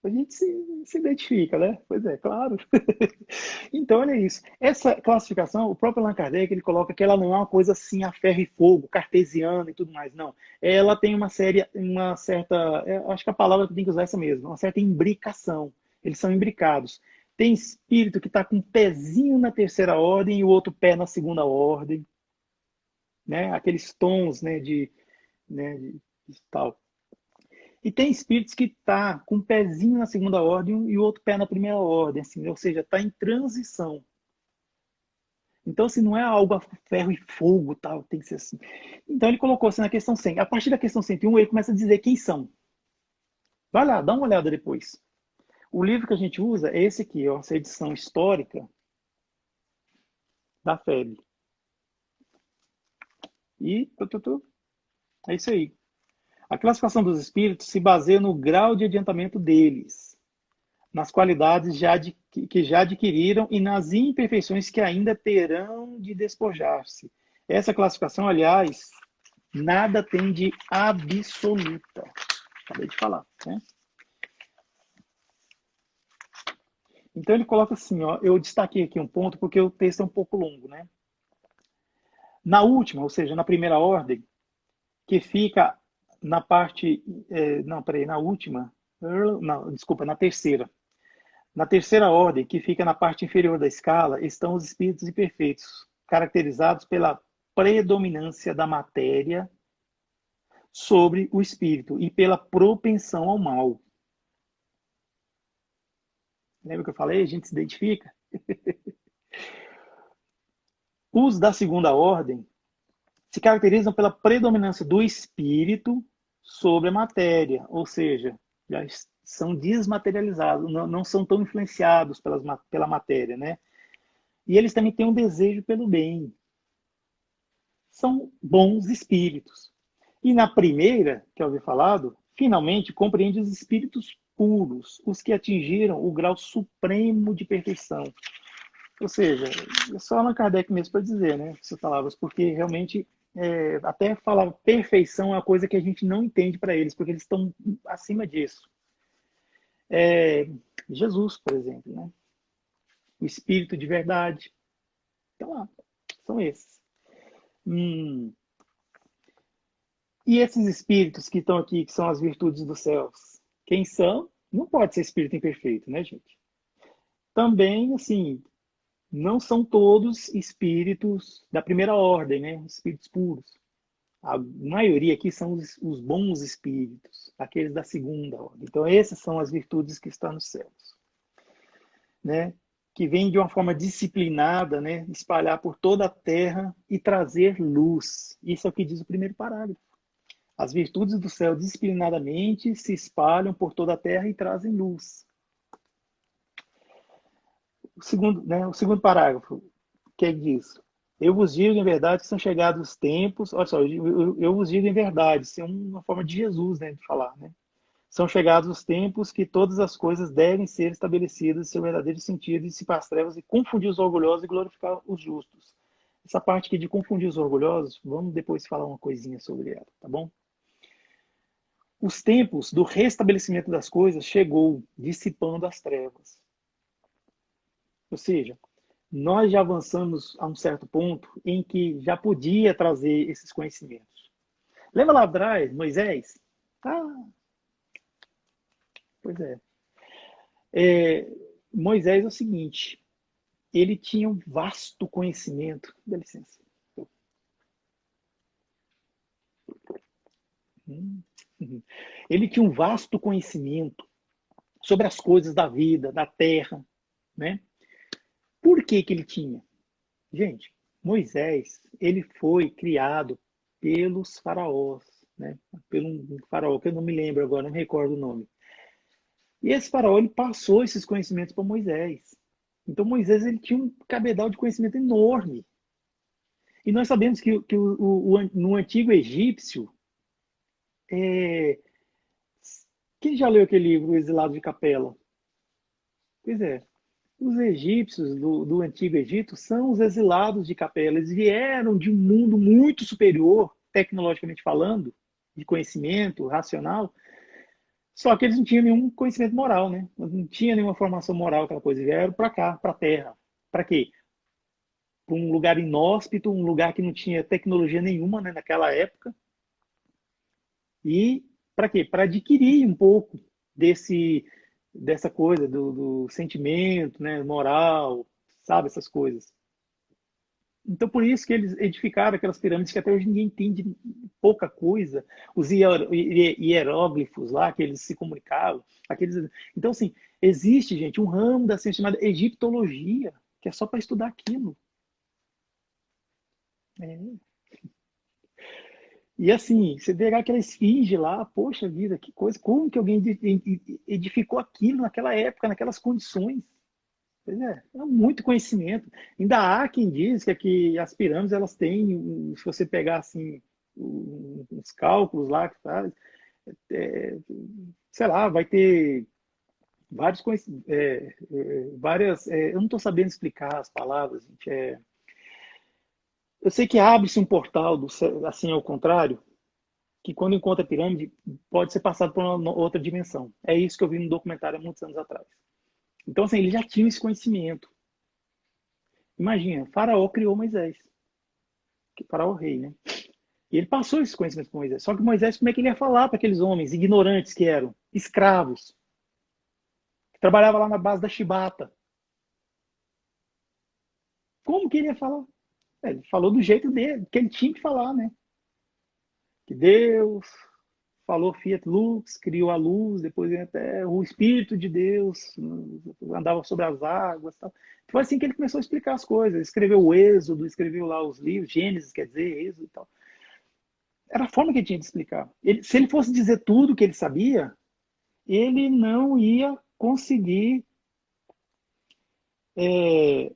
A gente se identifica, né? Pois é, claro. Então, olha isso. Essa classificação, o próprio Allan Kardec, ele coloca que ela não é uma coisa assim a ferro e fogo, cartesiana e tudo mais, não. Ela tem uma certa, acho que a palavra que tem que usar é essa mesmo, uma certa imbricação. Eles são imbricados. Tem espírito que está com um pezinho na terceira ordem e o outro pé na segunda ordem, né? Aqueles tons, né, de tal. E tem espíritos que tá com um pezinho na segunda ordem e o outro pé na primeira ordem, assim, ou seja, está em transição. Então, assim, não é algo a ferro e fogo, tal, tem que ser assim. Então, ele colocou assim na questão 100. A partir da questão 101, ele começa a dizer quem são. Vai lá, dá uma olhada depois. O livro que a gente usa é esse aqui, ó, essa edição histórica. da febre. E é isso aí. A classificação dos espíritos se baseia no grau de adiantamento deles, nas qualidades que já adquiriram e nas imperfeições que ainda terão de despojar-se. Essa classificação, aliás, nada tem de absoluta. Acabei de falar, né? Então ele coloca assim, ó, eu destaquei aqui um ponto porque o texto é um pouco longo, né? Na última, ou seja, na primeira ordem, que fica na parte, na última, não, desculpa, na terceira. Na terceira ordem, que fica na parte inferior da escala, estão os espíritos imperfeitos, caracterizados pela predominância da matéria sobre o espírito e pela propensão ao mal. Lembra que eu falei? A gente se identifica. Os da segunda ordem se caracterizam pela predominância do espírito sobre a matéria, ou seja, já são desmaterializados, não são tão influenciados pela matéria, né? E eles também têm um desejo pelo bem. São bons espíritos. E na primeira, que eu ouvi falado, finalmente compreende os espíritos puros, os que atingiram o grau supremo de perfeição. Ou seja, é só Allan Kardec mesmo para dizer, né, essas palavras, porque realmente até falar perfeição é uma coisa que a gente não entende para eles, porque eles estão acima disso. Jesus, por exemplo, né? O Espírito de verdade. Então, lá, são esses. E esses espíritos que estão aqui, que são as virtudes dos céus, quem são? Não pode ser espírito imperfeito, né, gente? Também, assim, não são todos espíritos da primeira ordem, né? Espíritos puros. A maioria aqui são os bons espíritos, aqueles da segunda ordem. Então, essas são as virtudes que estão nos céus, né? Que vêm de uma forma disciplinada, né? Espalhar por toda a terra e trazer luz. Isso é o que diz o primeiro parágrafo. As virtudes do céu disciplinadamente se espalham por toda a terra e trazem luz. O segundo parágrafo, que diz: eu vos digo em verdade que são chegados os tempos. Olha só, eu vos digo em verdade, isso é uma forma de Jesus, né, de falar, né? São chegados os tempos que todas as coisas devem ser estabelecidas em seu verdadeiro sentido, e dissipar as trevas e confundir os orgulhosos e glorificar os justos. Essa parte aqui de confundir os orgulhosos, vamos depois falar uma coisinha sobre ela, tá bom? Os tempos do restabelecimento das coisas chegou, dissipando as trevas. Ou seja, nós já avançamos a um certo ponto em que já podia trazer esses conhecimentos. Lembra lá atrás, Moisés? Ah, pois é. Moisés é o seguinte, ele tinha um vasto conhecimento. Dá licença. Ele tinha um vasto conhecimento sobre as coisas da vida, da terra, né? Por que ele tinha? Gente, Moisés, ele foi criado pelos faraós, né? Pelo um faraó, que eu não me lembro agora, não me recordo o nome. E esse faraó, ele passou esses conhecimentos para Moisés. Então, Moisés, ele tinha um cabedal de conhecimento enorme. E nós sabemos que no antigo egípcio, quem já leu aquele livro, O Exilado de Capela? Pois é. Os egípcios do Antigo Egito são os exilados de Capela. Eles vieram de um mundo muito superior, tecnologicamente falando, de conhecimento racional, só que eles não tinham nenhum conhecimento moral, né? Não tinha nenhuma formação moral, aquela coisa. Vieram para cá, para a Terra. Para quê? Para um lugar inóspito, um lugar que não tinha tecnologia nenhuma, né, naquela época. E para quê? Para adquirir um pouco dessa coisa do sentimento, né, moral, sabe, essas coisas. Então, por isso que eles edificaram aquelas pirâmides que até hoje ninguém entende pouca coisa, os hieróglifos lá, que eles se comunicavam. Então, assim, existe, gente, um ramo da ciência chamada egiptologia, que é só para estudar aquilo. E assim, você vê aquela esfinge lá, poxa vida, que coisa, como que alguém edificou aquilo naquela época, naquelas condições? Pois é muito conhecimento. Ainda há quem diz que as pirâmides, elas têm, se você pegar assim, os cálculos lá que faz, é, sei lá, vai ter vários várias, eu não estou sabendo explicar as palavras, gente. Eu sei que abre-se um portal assim ao contrário, que quando encontra a pirâmide pode ser passado por uma outra dimensão. É isso que eu vi no documentário há muitos anos atrás. Então, assim, ele já tinha esse conhecimento. Imagina, Faraó criou Moisés, que Faraó é o rei, né? E ele passou esse conhecimento para Moisés. Só que Moisés, como é que ele ia falar para aqueles homens ignorantes que eram, escravos, que trabalhavam lá na base da chibata? Como que ele ia falar? Ele falou do jeito dele, que ele tinha que falar, né? Que Deus falou Fiat Lux, criou a luz, depois até o Espírito de Deus andava sobre as águas. Tal. Foi assim que ele começou a explicar as coisas. Escreveu o Êxodo, escreveu lá os livros, Gênesis, quer dizer, Êxodo e tal. Era a forma que ele tinha de explicar. Se ele fosse dizer tudo que ele sabia, ele não ia conseguir. Tem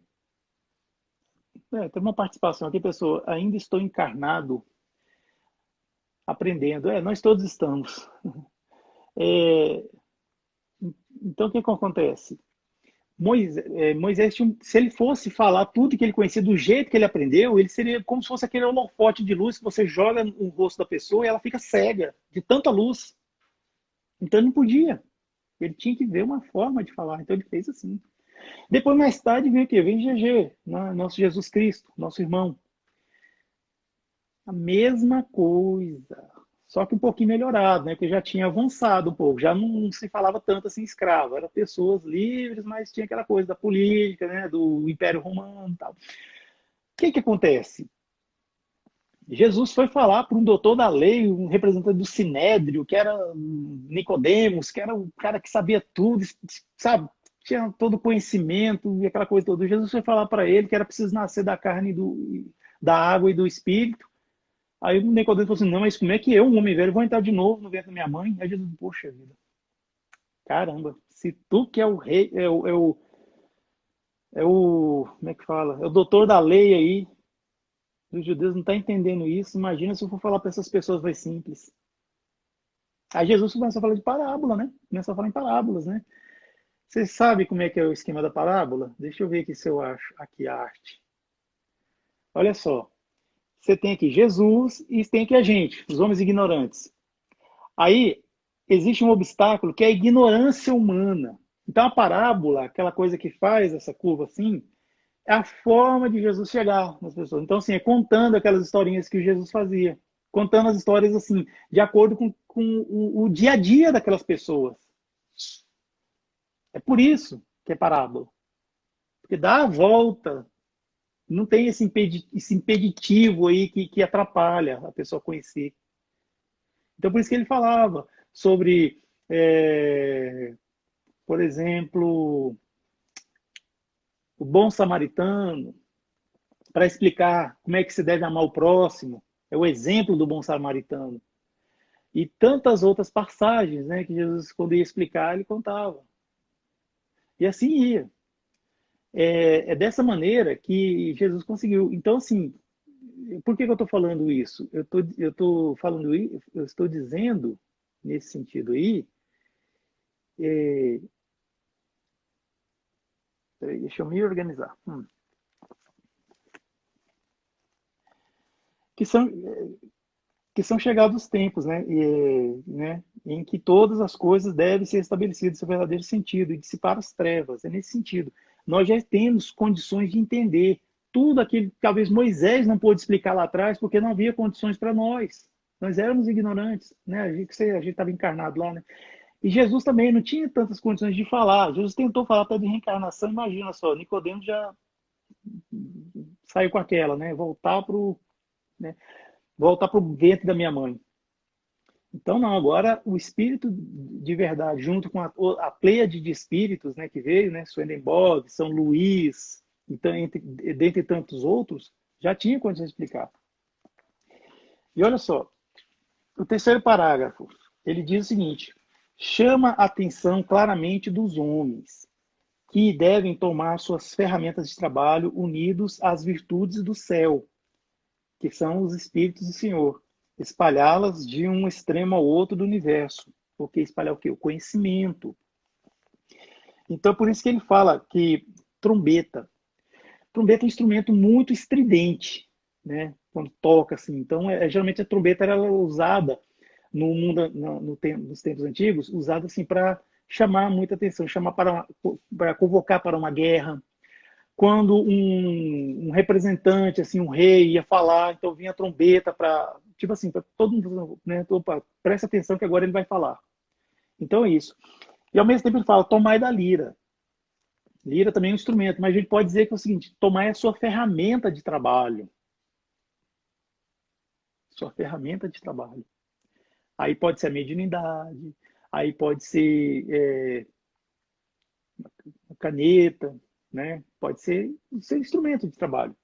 uma participação aqui, pessoa. Ainda estou encarnado, aprendendo. Nós todos estamos. É, então, o que acontece? Moisés se ele fosse falar tudo que ele conhecia do jeito que ele aprendeu, ele seria como se fosse aquele holofote de luz que você joga no rosto da pessoa e ela fica cega de tanta luz. Então ele não podia. Ele tinha que ver uma forma de falar. Então ele fez assim. Depois, mais tarde, vem o quê? Vem GG, nosso Jesus Cristo, nosso irmão. A mesma coisa. Só que um pouquinho melhorado, né? Porque já tinha avançado um pouco, já não se falava tanto assim escravo, eram pessoas livres, mas tinha aquela coisa da política, né? Do Império Romano e tal. O que acontece? Jesus foi falar para um doutor da lei, um representante do Sinédrio, que era Nicodemos, que era o cara que sabia tudo, sabe? Tinha todo o conhecimento e aquela coisa toda. Jesus foi falar para ele que era preciso nascer da carne, da água e do Espírito. Aí o Nicodemo falou assim, não, mas como é que eu, um homem velho, vou entrar de novo no ventre da minha mãe? Aí Jesus, poxa vida, caramba, se tu que é o rei, como é que fala? É o doutor da lei aí, dos judeus, não está entendendo isso, imagina se eu for falar para essas pessoas mais simples. Aí Jesus começou a falar de parábola, né? Começou a falar em parábolas, né? Você sabe como é que é o esquema da parábola? Deixa eu ver aqui se eu acho aqui a arte. Olha só, você tem aqui Jesus e tem aqui a gente, os homens ignorantes. Aí existe um obstáculo que é a ignorância humana. Então a parábola, aquela coisa que faz essa curva assim, é a forma de Jesus chegar nas pessoas. Então, assim, é contando aquelas historinhas que Jesus fazia. Contando as histórias, assim, de acordo com o dia a dia daquelas pessoas. É por isso que é parábola. Porque dá a volta. Não tem esse impeditivo aí que atrapalha a pessoa conhecer. Então, por isso que ele falava sobre, por exemplo, o bom samaritano, para explicar como é que se deve amar o próximo. É o exemplo do bom samaritano. E tantas outras passagens, né, que Jesus, quando ia explicar, ele contava. E assim ia. É dessa maneira que Jesus conseguiu. Então, assim, por que eu estou falando isso? Eu estou dizendo, nesse sentido aí, deixa eu me organizar. Que são, que são chegados os tempos, né? Em que todas as coisas devem ser estabelecidas em seu verdadeiro sentido e dissipar as trevas. É nesse sentido. Nós já temos condições de entender tudo aquilo que talvez Moisés não pôde explicar lá atrás, porque não havia condições para nós. Nós éramos ignorantes, né? A gente estava encarnado lá, né? E Jesus também não tinha tantas condições de falar. Jesus tentou falar até de reencarnação, imagina só, Nicodemos já saiu com aquela, né? Voltar para o ventre da minha mãe. Então, não, agora o espírito de verdade, junto com a pleiade de espíritos, né, que veio, né, Swedenborg, São Luís, então, dentre tantos outros, já tinha condições de explicar. E olha só, o terceiro parágrafo, ele diz o seguinte: chama a atenção claramente dos homens que devem tomar suas ferramentas de trabalho unidos às virtudes do céu, que são os Espíritos do Senhor, espalhá-las de um extremo ao outro do universo. Porque espalhar o quê? O conhecimento. Então, por isso que ele fala que trombeta é um instrumento muito estridente, né? Quando toca assim. Então, geralmente a trombeta era usada no mundo, nos tempos antigos, usada assim para chamar muita atenção, chamar para convocar para uma guerra. Quando um representante, assim, um rei ia falar, então vinha a trombeta para, tipo assim, para todo mundo, né? Opa, presta atenção que agora ele vai falar. Então é isso. E ao mesmo tempo ele fala, tomai da lira. Lira também é um instrumento, mas a gente pode dizer que é o seguinte, tomai a sua ferramenta de trabalho. Sua ferramenta de trabalho. Aí pode ser a mediunidade, aí pode ser a caneta, né? Pode ser o seu instrumento de trabalho.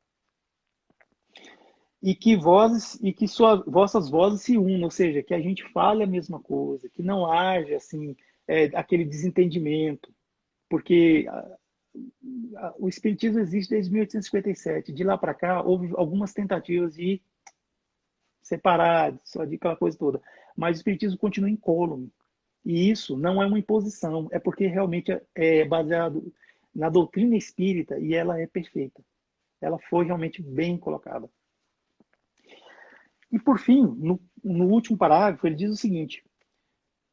E que vossas vozes se unam, ou seja, que a gente fale a mesma coisa, que não haja assim aquele desentendimento, porque o espiritismo existe desde 1857. De lá para cá houve algumas tentativas de separar, só de aquela coisa toda, mas o espiritismo continua incólume. E isso não é uma imposição, é porque realmente é baseado na doutrina espírita e ela é perfeita. Ela foi realmente bem colocada. E por fim, no último parágrafo, ele diz o seguinte: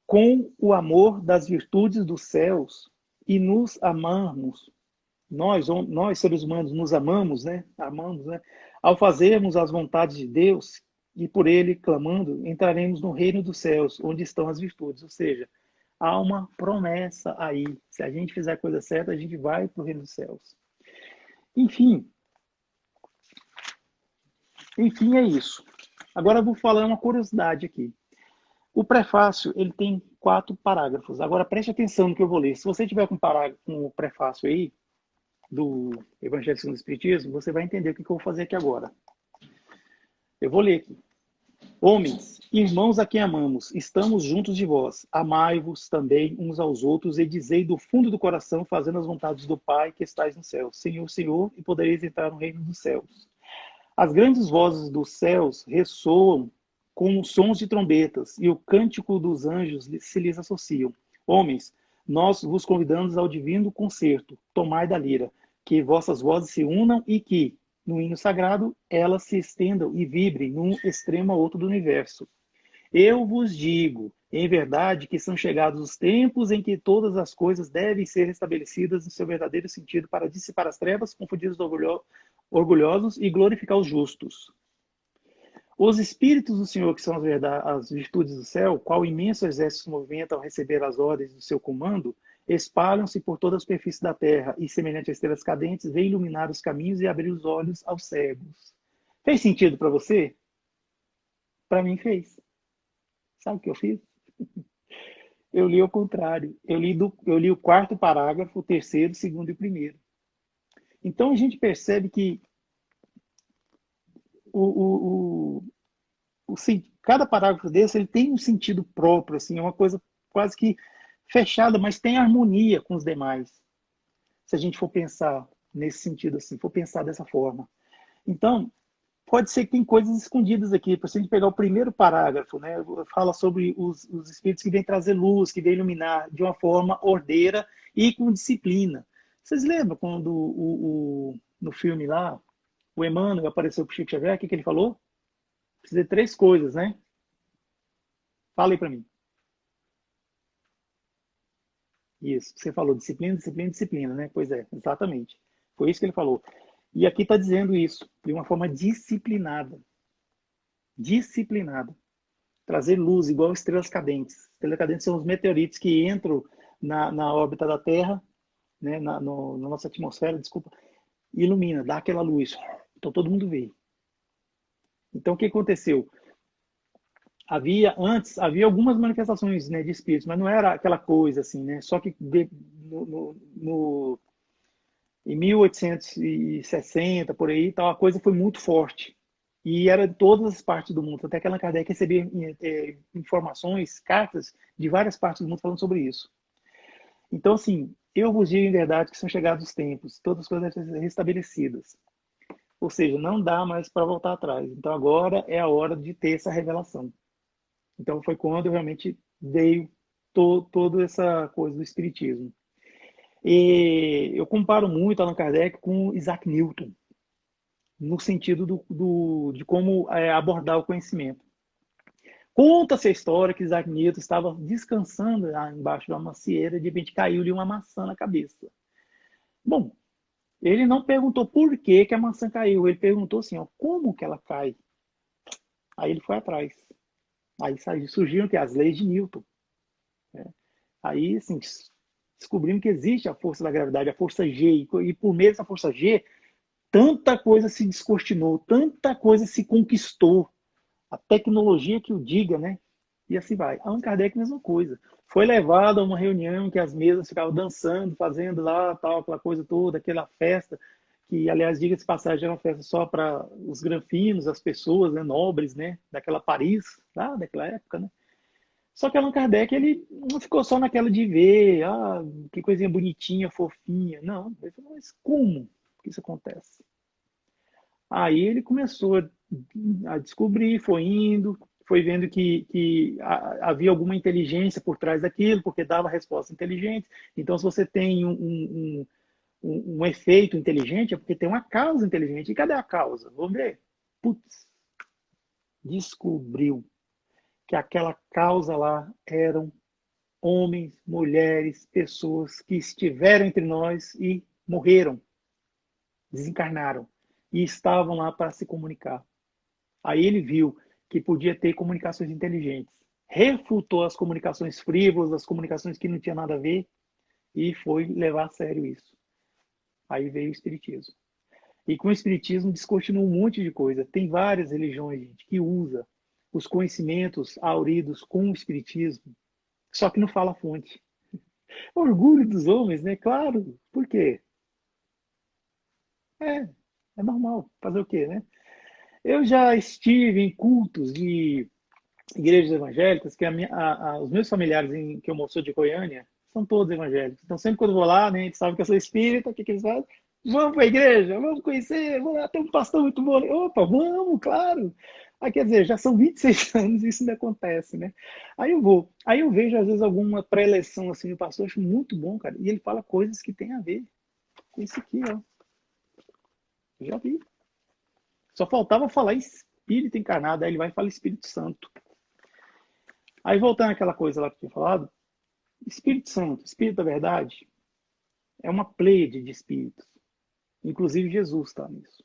com o amor das virtudes dos céus e nos amarmos, nós seres humanos nos amamos, né? Amamos, né? Ao fazermos as vontades de Deus e por ele clamando, entraremos no reino dos céus, onde estão as virtudes. Ou seja, há uma promessa aí. Se a gente fizer a coisa certa, a gente vai para o reino dos céus. Enfim, é isso. Agora eu vou falar uma curiosidade aqui. O prefácio, ele tem 4 parágrafos. Agora preste atenção no que eu vou ler. Se você tiver com o prefácio aí, do Evangelho segundo o Espiritismo, você vai entender o que eu vou fazer aqui agora. Eu vou ler aqui. Homens, irmãos a quem amamos, estamos juntos de vós. Amai-vos também uns aos outros e dizei do fundo do coração, fazendo as vontades do Pai que estais no céu. Senhor, Senhor, e podereis entrar no reino dos céus. As grandes vozes dos céus ressoam com os sons de trombetas e o cântico dos anjos se lhes associam. Homens, nós vos convidamos ao divino concerto. Tomai da lira, que vossas vozes se unam e que, no hino sagrado, elas se estendam e vibrem num extremo ao outro do universo. Eu vos digo, em verdade, que são chegados os tempos em que todas as coisas devem ser restabelecidas no seu verdadeiro sentido para dissipar as trevas, confundir os orgulhosos e glorificar os justos. Os espíritos do Senhor, que são as virtudes do céu, qual imenso exército se movimenta ao receber as ordens do seu comando, espalham-se por toda a superfície da terra e, semelhante a estrelas cadentes, vêm iluminar os caminhos e abrir os olhos aos cegos. Fez sentido para você? Para mim fez. Sabe o que eu fiz? Eu li ao contrário. Eu li o 4º parágrafo, o 3º, o 2º e o 1º. Então a gente percebe que cada parágrafo desse ele tem um sentido próprio, assim, é uma coisa quase que fechada, mas tem harmonia com os demais. Se a gente for pensar nesse sentido, assim, for pensar dessa forma. Então, pode ser que tem coisas escondidas aqui. Se a gente pegar o 1º parágrafo, né, fala sobre os espíritos que vêm trazer luz, que vêm iluminar de uma forma ordeira e com disciplina. Vocês lembram quando no filme lá, o Emmanuel apareceu para o Chico Xavier, o que ele falou? Precisa de 3 coisas, né? Fala aí para mim. Isso, você falou disciplina, disciplina, disciplina, né? Pois é, exatamente. Foi isso que ele falou. E aqui está dizendo isso, de uma forma disciplinada. Disciplinada. Trazer luz, igual estrelas cadentes. Estrelas cadentes são os meteoritos que entram na órbita da Terra, né? na nossa atmosfera, desculpa, e ilumina, dá aquela luz. Então todo mundo vê. Então o que aconteceu? Havia algumas manifestações, né, de espíritos, mas não era aquela coisa assim, né? Só que em 1860, por aí, tal, a coisa foi muito forte. E era de todas as partes do mundo. Até que Allan Kardec recebia informações, cartas de várias partes do mundo falando sobre isso. Então, assim, Eu vos digo em verdade que são chegados os tempos, todas as coisas devem ser restabelecidas. Ou seja, não dá mais para voltar atrás. Então agora é a hora de ter essa revelação. Então foi quando realmente veio toda essa coisa do espiritismo. E eu comparo muito Allan Kardec com Isaac Newton, no sentido de como abordar o conhecimento. Conta-se a história que Isaac Newton estava descansando lá embaixo de uma macieira e de repente caiu-lhe uma maçã na cabeça. Bom, ele não perguntou por que que a maçã caiu, ele perguntou assim, ó, como que ela cai? Aí ele foi atrás. Aí surgiram que as leis de Newton. Né? Aí, assim, descobrimos que existe a força da gravidade, a força G, e por meio dessa força G, tanta coisa se descortinou, tanta coisa se conquistou. A tecnologia que o diga, né? E assim vai. Allan Kardec, mesma coisa. Foi levado a uma reunião que as mesas ficavam dançando, fazendo lá, tal, aquela coisa toda, aquela festa, que, aliás, diga-se de passagem, era uma festa só para os granfinos, as pessoas, né, nobres, né, daquela Paris, lá, daquela época, né? Só que Allan Kardec, ele não ficou só naquela de ver, que coisinha bonitinha, fofinha. Não, ele falou, mas como que isso acontece? Aí ele começou a descobrir, foi indo, foi vendo que havia alguma inteligência por trás daquilo, porque dava respostas inteligentes. Então, se você tem um efeito inteligente, é porque tem uma causa inteligente. E cadê a causa? Vamos ver. Putz, descobriu que aquela causa lá eram homens, mulheres, pessoas que estiveram entre nós e morreram, desencarnaram, e estavam lá para se comunicar. Aí ele viu que podia ter comunicações inteligentes. Refutou as comunicações frívolas, as comunicações que não tinha nada a ver, e foi levar a sério isso. Aí veio o Espiritismo. E com o Espiritismo descortinou um monte de coisa. Tem várias religiões, gente, que usa os conhecimentos auridos com o Espiritismo, só que não fala a fonte. Orgulho dos homens, né? Claro. Por quê? É, é normal. Fazer o quê, né? Eu já estive em cultos de igrejas evangélicas, que os meus familiares que eu sou de Goiânia são todos evangélicos. Então, sempre quando eu vou lá, né, eles sabem que eu sou espírita, o que, que eles fazem? Vamos para a igreja, vamos conhecer, vamos lá, tem um pastor muito bom. Opa, vamos, claro. Aí, quer dizer, já são 26 anos e isso ainda acontece, né? Aí eu vou. Aí eu vejo, às vezes, alguma pré-eleição assim do pastor, acho muito bom, cara. E ele fala coisas que tem a ver com isso aqui, ó. Eu já vi. Só faltava falar espírito encarnado, aí ele vai e fala Espírito Santo. Aí voltando àquela coisa lá que eu tinha falado, Espírito Santo, Espírito da Verdade, é uma pleiade de espíritos. Inclusive Jesus está nisso.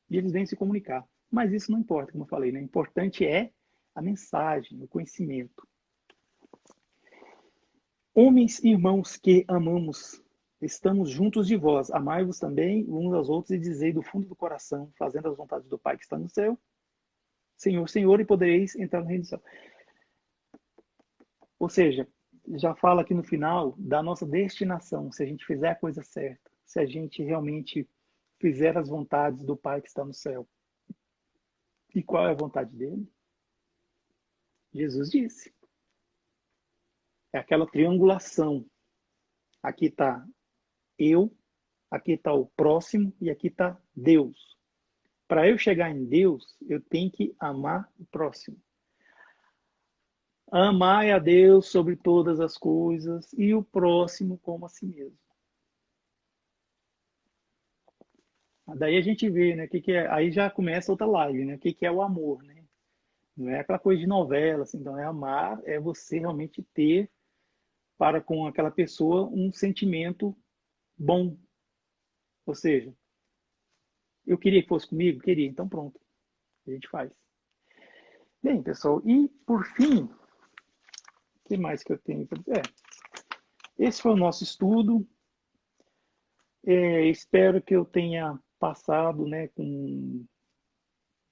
E eles vêm se comunicar. Mas isso não importa, como eu falei, né? O importante é a mensagem, o conhecimento. Homens e irmãos que amamos, estamos juntos de vós. Amai-vos também uns aos outros e dizei do fundo do coração, fazendo as vontades do Pai que está no céu, Senhor, Senhor, e podereis entrar no reino do céu. Ou seja, já fala aqui no final da nossa destinação, se a gente fizer a coisa certa, se a gente realmente fizer as vontades do Pai que está no céu. E qual é a vontade dele? Jesus disse. É aquela triangulação. Aqui está eu, aqui está o próximo e aqui está Deus. Para eu chegar em Deus, eu tenho que amar o próximo. Amai a Deus sobre todas as coisas e o próximo como a si mesmo. Daí a gente vê, né, que é, aí já começa outra live, né, o que é o amor, né? Não é aquela coisa de novela, assim, então é amar, é você realmente ter para com aquela pessoa um sentimento bom. Ou seja, eu queria que fosse comigo? Queria, então pronto, a gente faz. Bem, pessoal, e por fim, o que mais que eu tenho para dizer? Esse foi o nosso estudo. Espero que eu tenha passado, né, com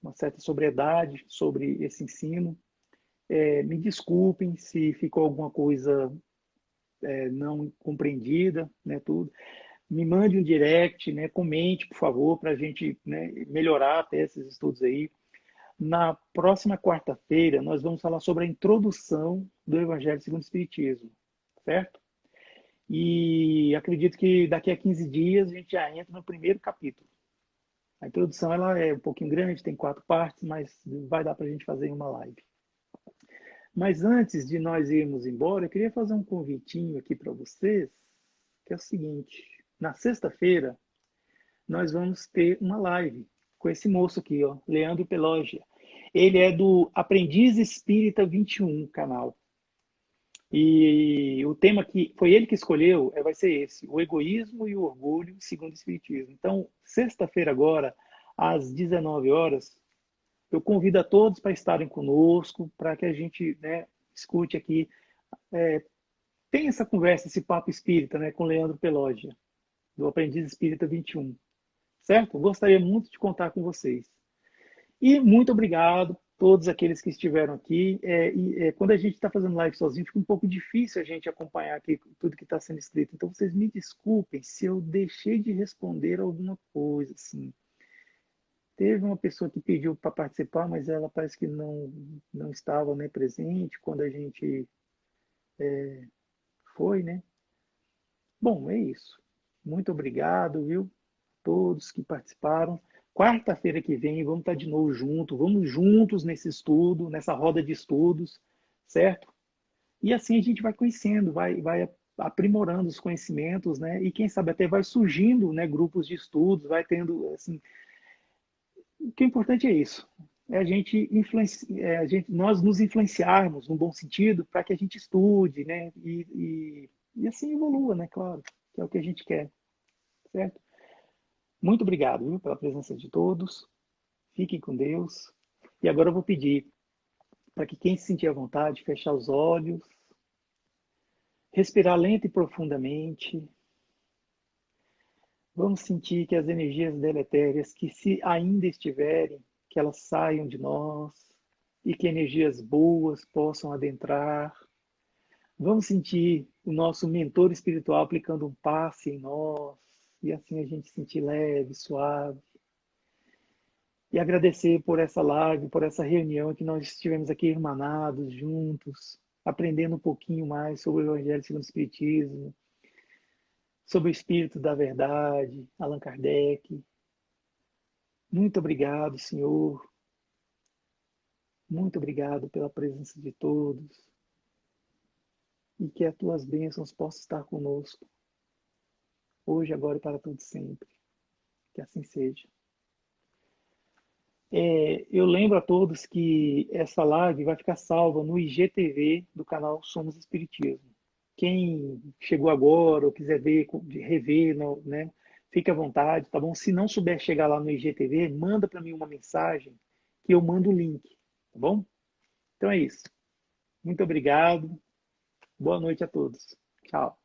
uma certa sobriedade sobre esse ensino. Me desculpem se ficou alguma coisa não compreendida, né, tudo. Me mande um direct, né, comente, por favor, para a gente, né, melhorar até esses estudos aí. Na próxima quarta-feira, nós vamos falar sobre a introdução do Evangelho segundo o Espiritismo, certo? E acredito que daqui a 15 dias a gente já entra no primeiro capítulo. A introdução ela é um pouquinho grande, tem 4 partes, mas vai dar para a gente fazer em uma live. Mas antes de nós irmos embora, eu queria fazer um convitinho aqui para vocês, que é o seguinte: na sexta-feira nós vamos ter uma live com esse moço aqui, ó, Leandro Pelogia. Ele é do Aprendiz Espírita 21 canal. E o tema que foi ele que escolheu vai ser esse: o egoísmo e o orgulho segundo o Espiritismo. Então, sexta-feira agora, às 19 horas, eu convido a todos para estarem conosco, para que a gente, né, escute aqui, tem essa conversa, esse papo espírita, né, com Leandro Pelogia, do Aprendiz Espírita 21. Certo? Gostaria muito de contar com vocês. E muito obrigado a todos aqueles que estiveram aqui. Quando a gente está fazendo live sozinho, fica um pouco difícil a gente acompanhar aqui tudo que está sendo escrito. Então, vocês me desculpem se eu deixei de responder alguma coisa. Assim. Teve uma pessoa que pediu para participar, mas ela parece que não estava, né, presente quando a gente foi, né? Bom, é isso. Muito obrigado, viu? Todos que participaram. Quarta-feira que vem vamos estar de novo juntos, vamos juntos nesse estudo, nessa roda de estudos, certo? E assim a gente vai conhecendo, vai aprimorando os conhecimentos, né? E quem sabe até vai surgindo, né, grupos de estudos, vai tendo, assim, o que é importante é isso, é a gente, nós nos influenciarmos no bom sentido para que a gente estude, né? E assim evolua, né? Claro, que é o que a gente quer, certo? Muito obrigado, viu, pela presença de todos. Fiquem com Deus. E agora eu vou pedir para que quem se sentir à vontade, fechar os olhos, respirar lenta e profundamente. Vamos sentir que as energias deletérias, que se ainda estiverem, que elas saiam de nós e que energias boas possam adentrar. Vamos sentir o nosso mentor espiritual aplicando um passe em nós e assim a gente sentir leve, suave. E agradecer por essa live, por essa reunião que nós estivemos aqui irmanados, juntos, aprendendo um pouquinho mais sobre o Evangelho segundo o Espiritismo, sobre o Espírito da Verdade, Allan Kardec. Muito obrigado, Senhor. Muito obrigado pela presença de todos. E que as tuas bênçãos possam estar conosco, hoje, agora e para todo sempre. Que assim seja. Eu lembro a todos que essa live vai ficar salva no IGTV do canal Somos Espiritismo. Quem chegou agora ou quiser ver, rever, né, fique à vontade, tá bom? Se não souber chegar lá no IGTV, manda para mim uma mensagem que eu mando o link, tá bom? Então é isso. Muito obrigado. Boa noite a todos. Tchau.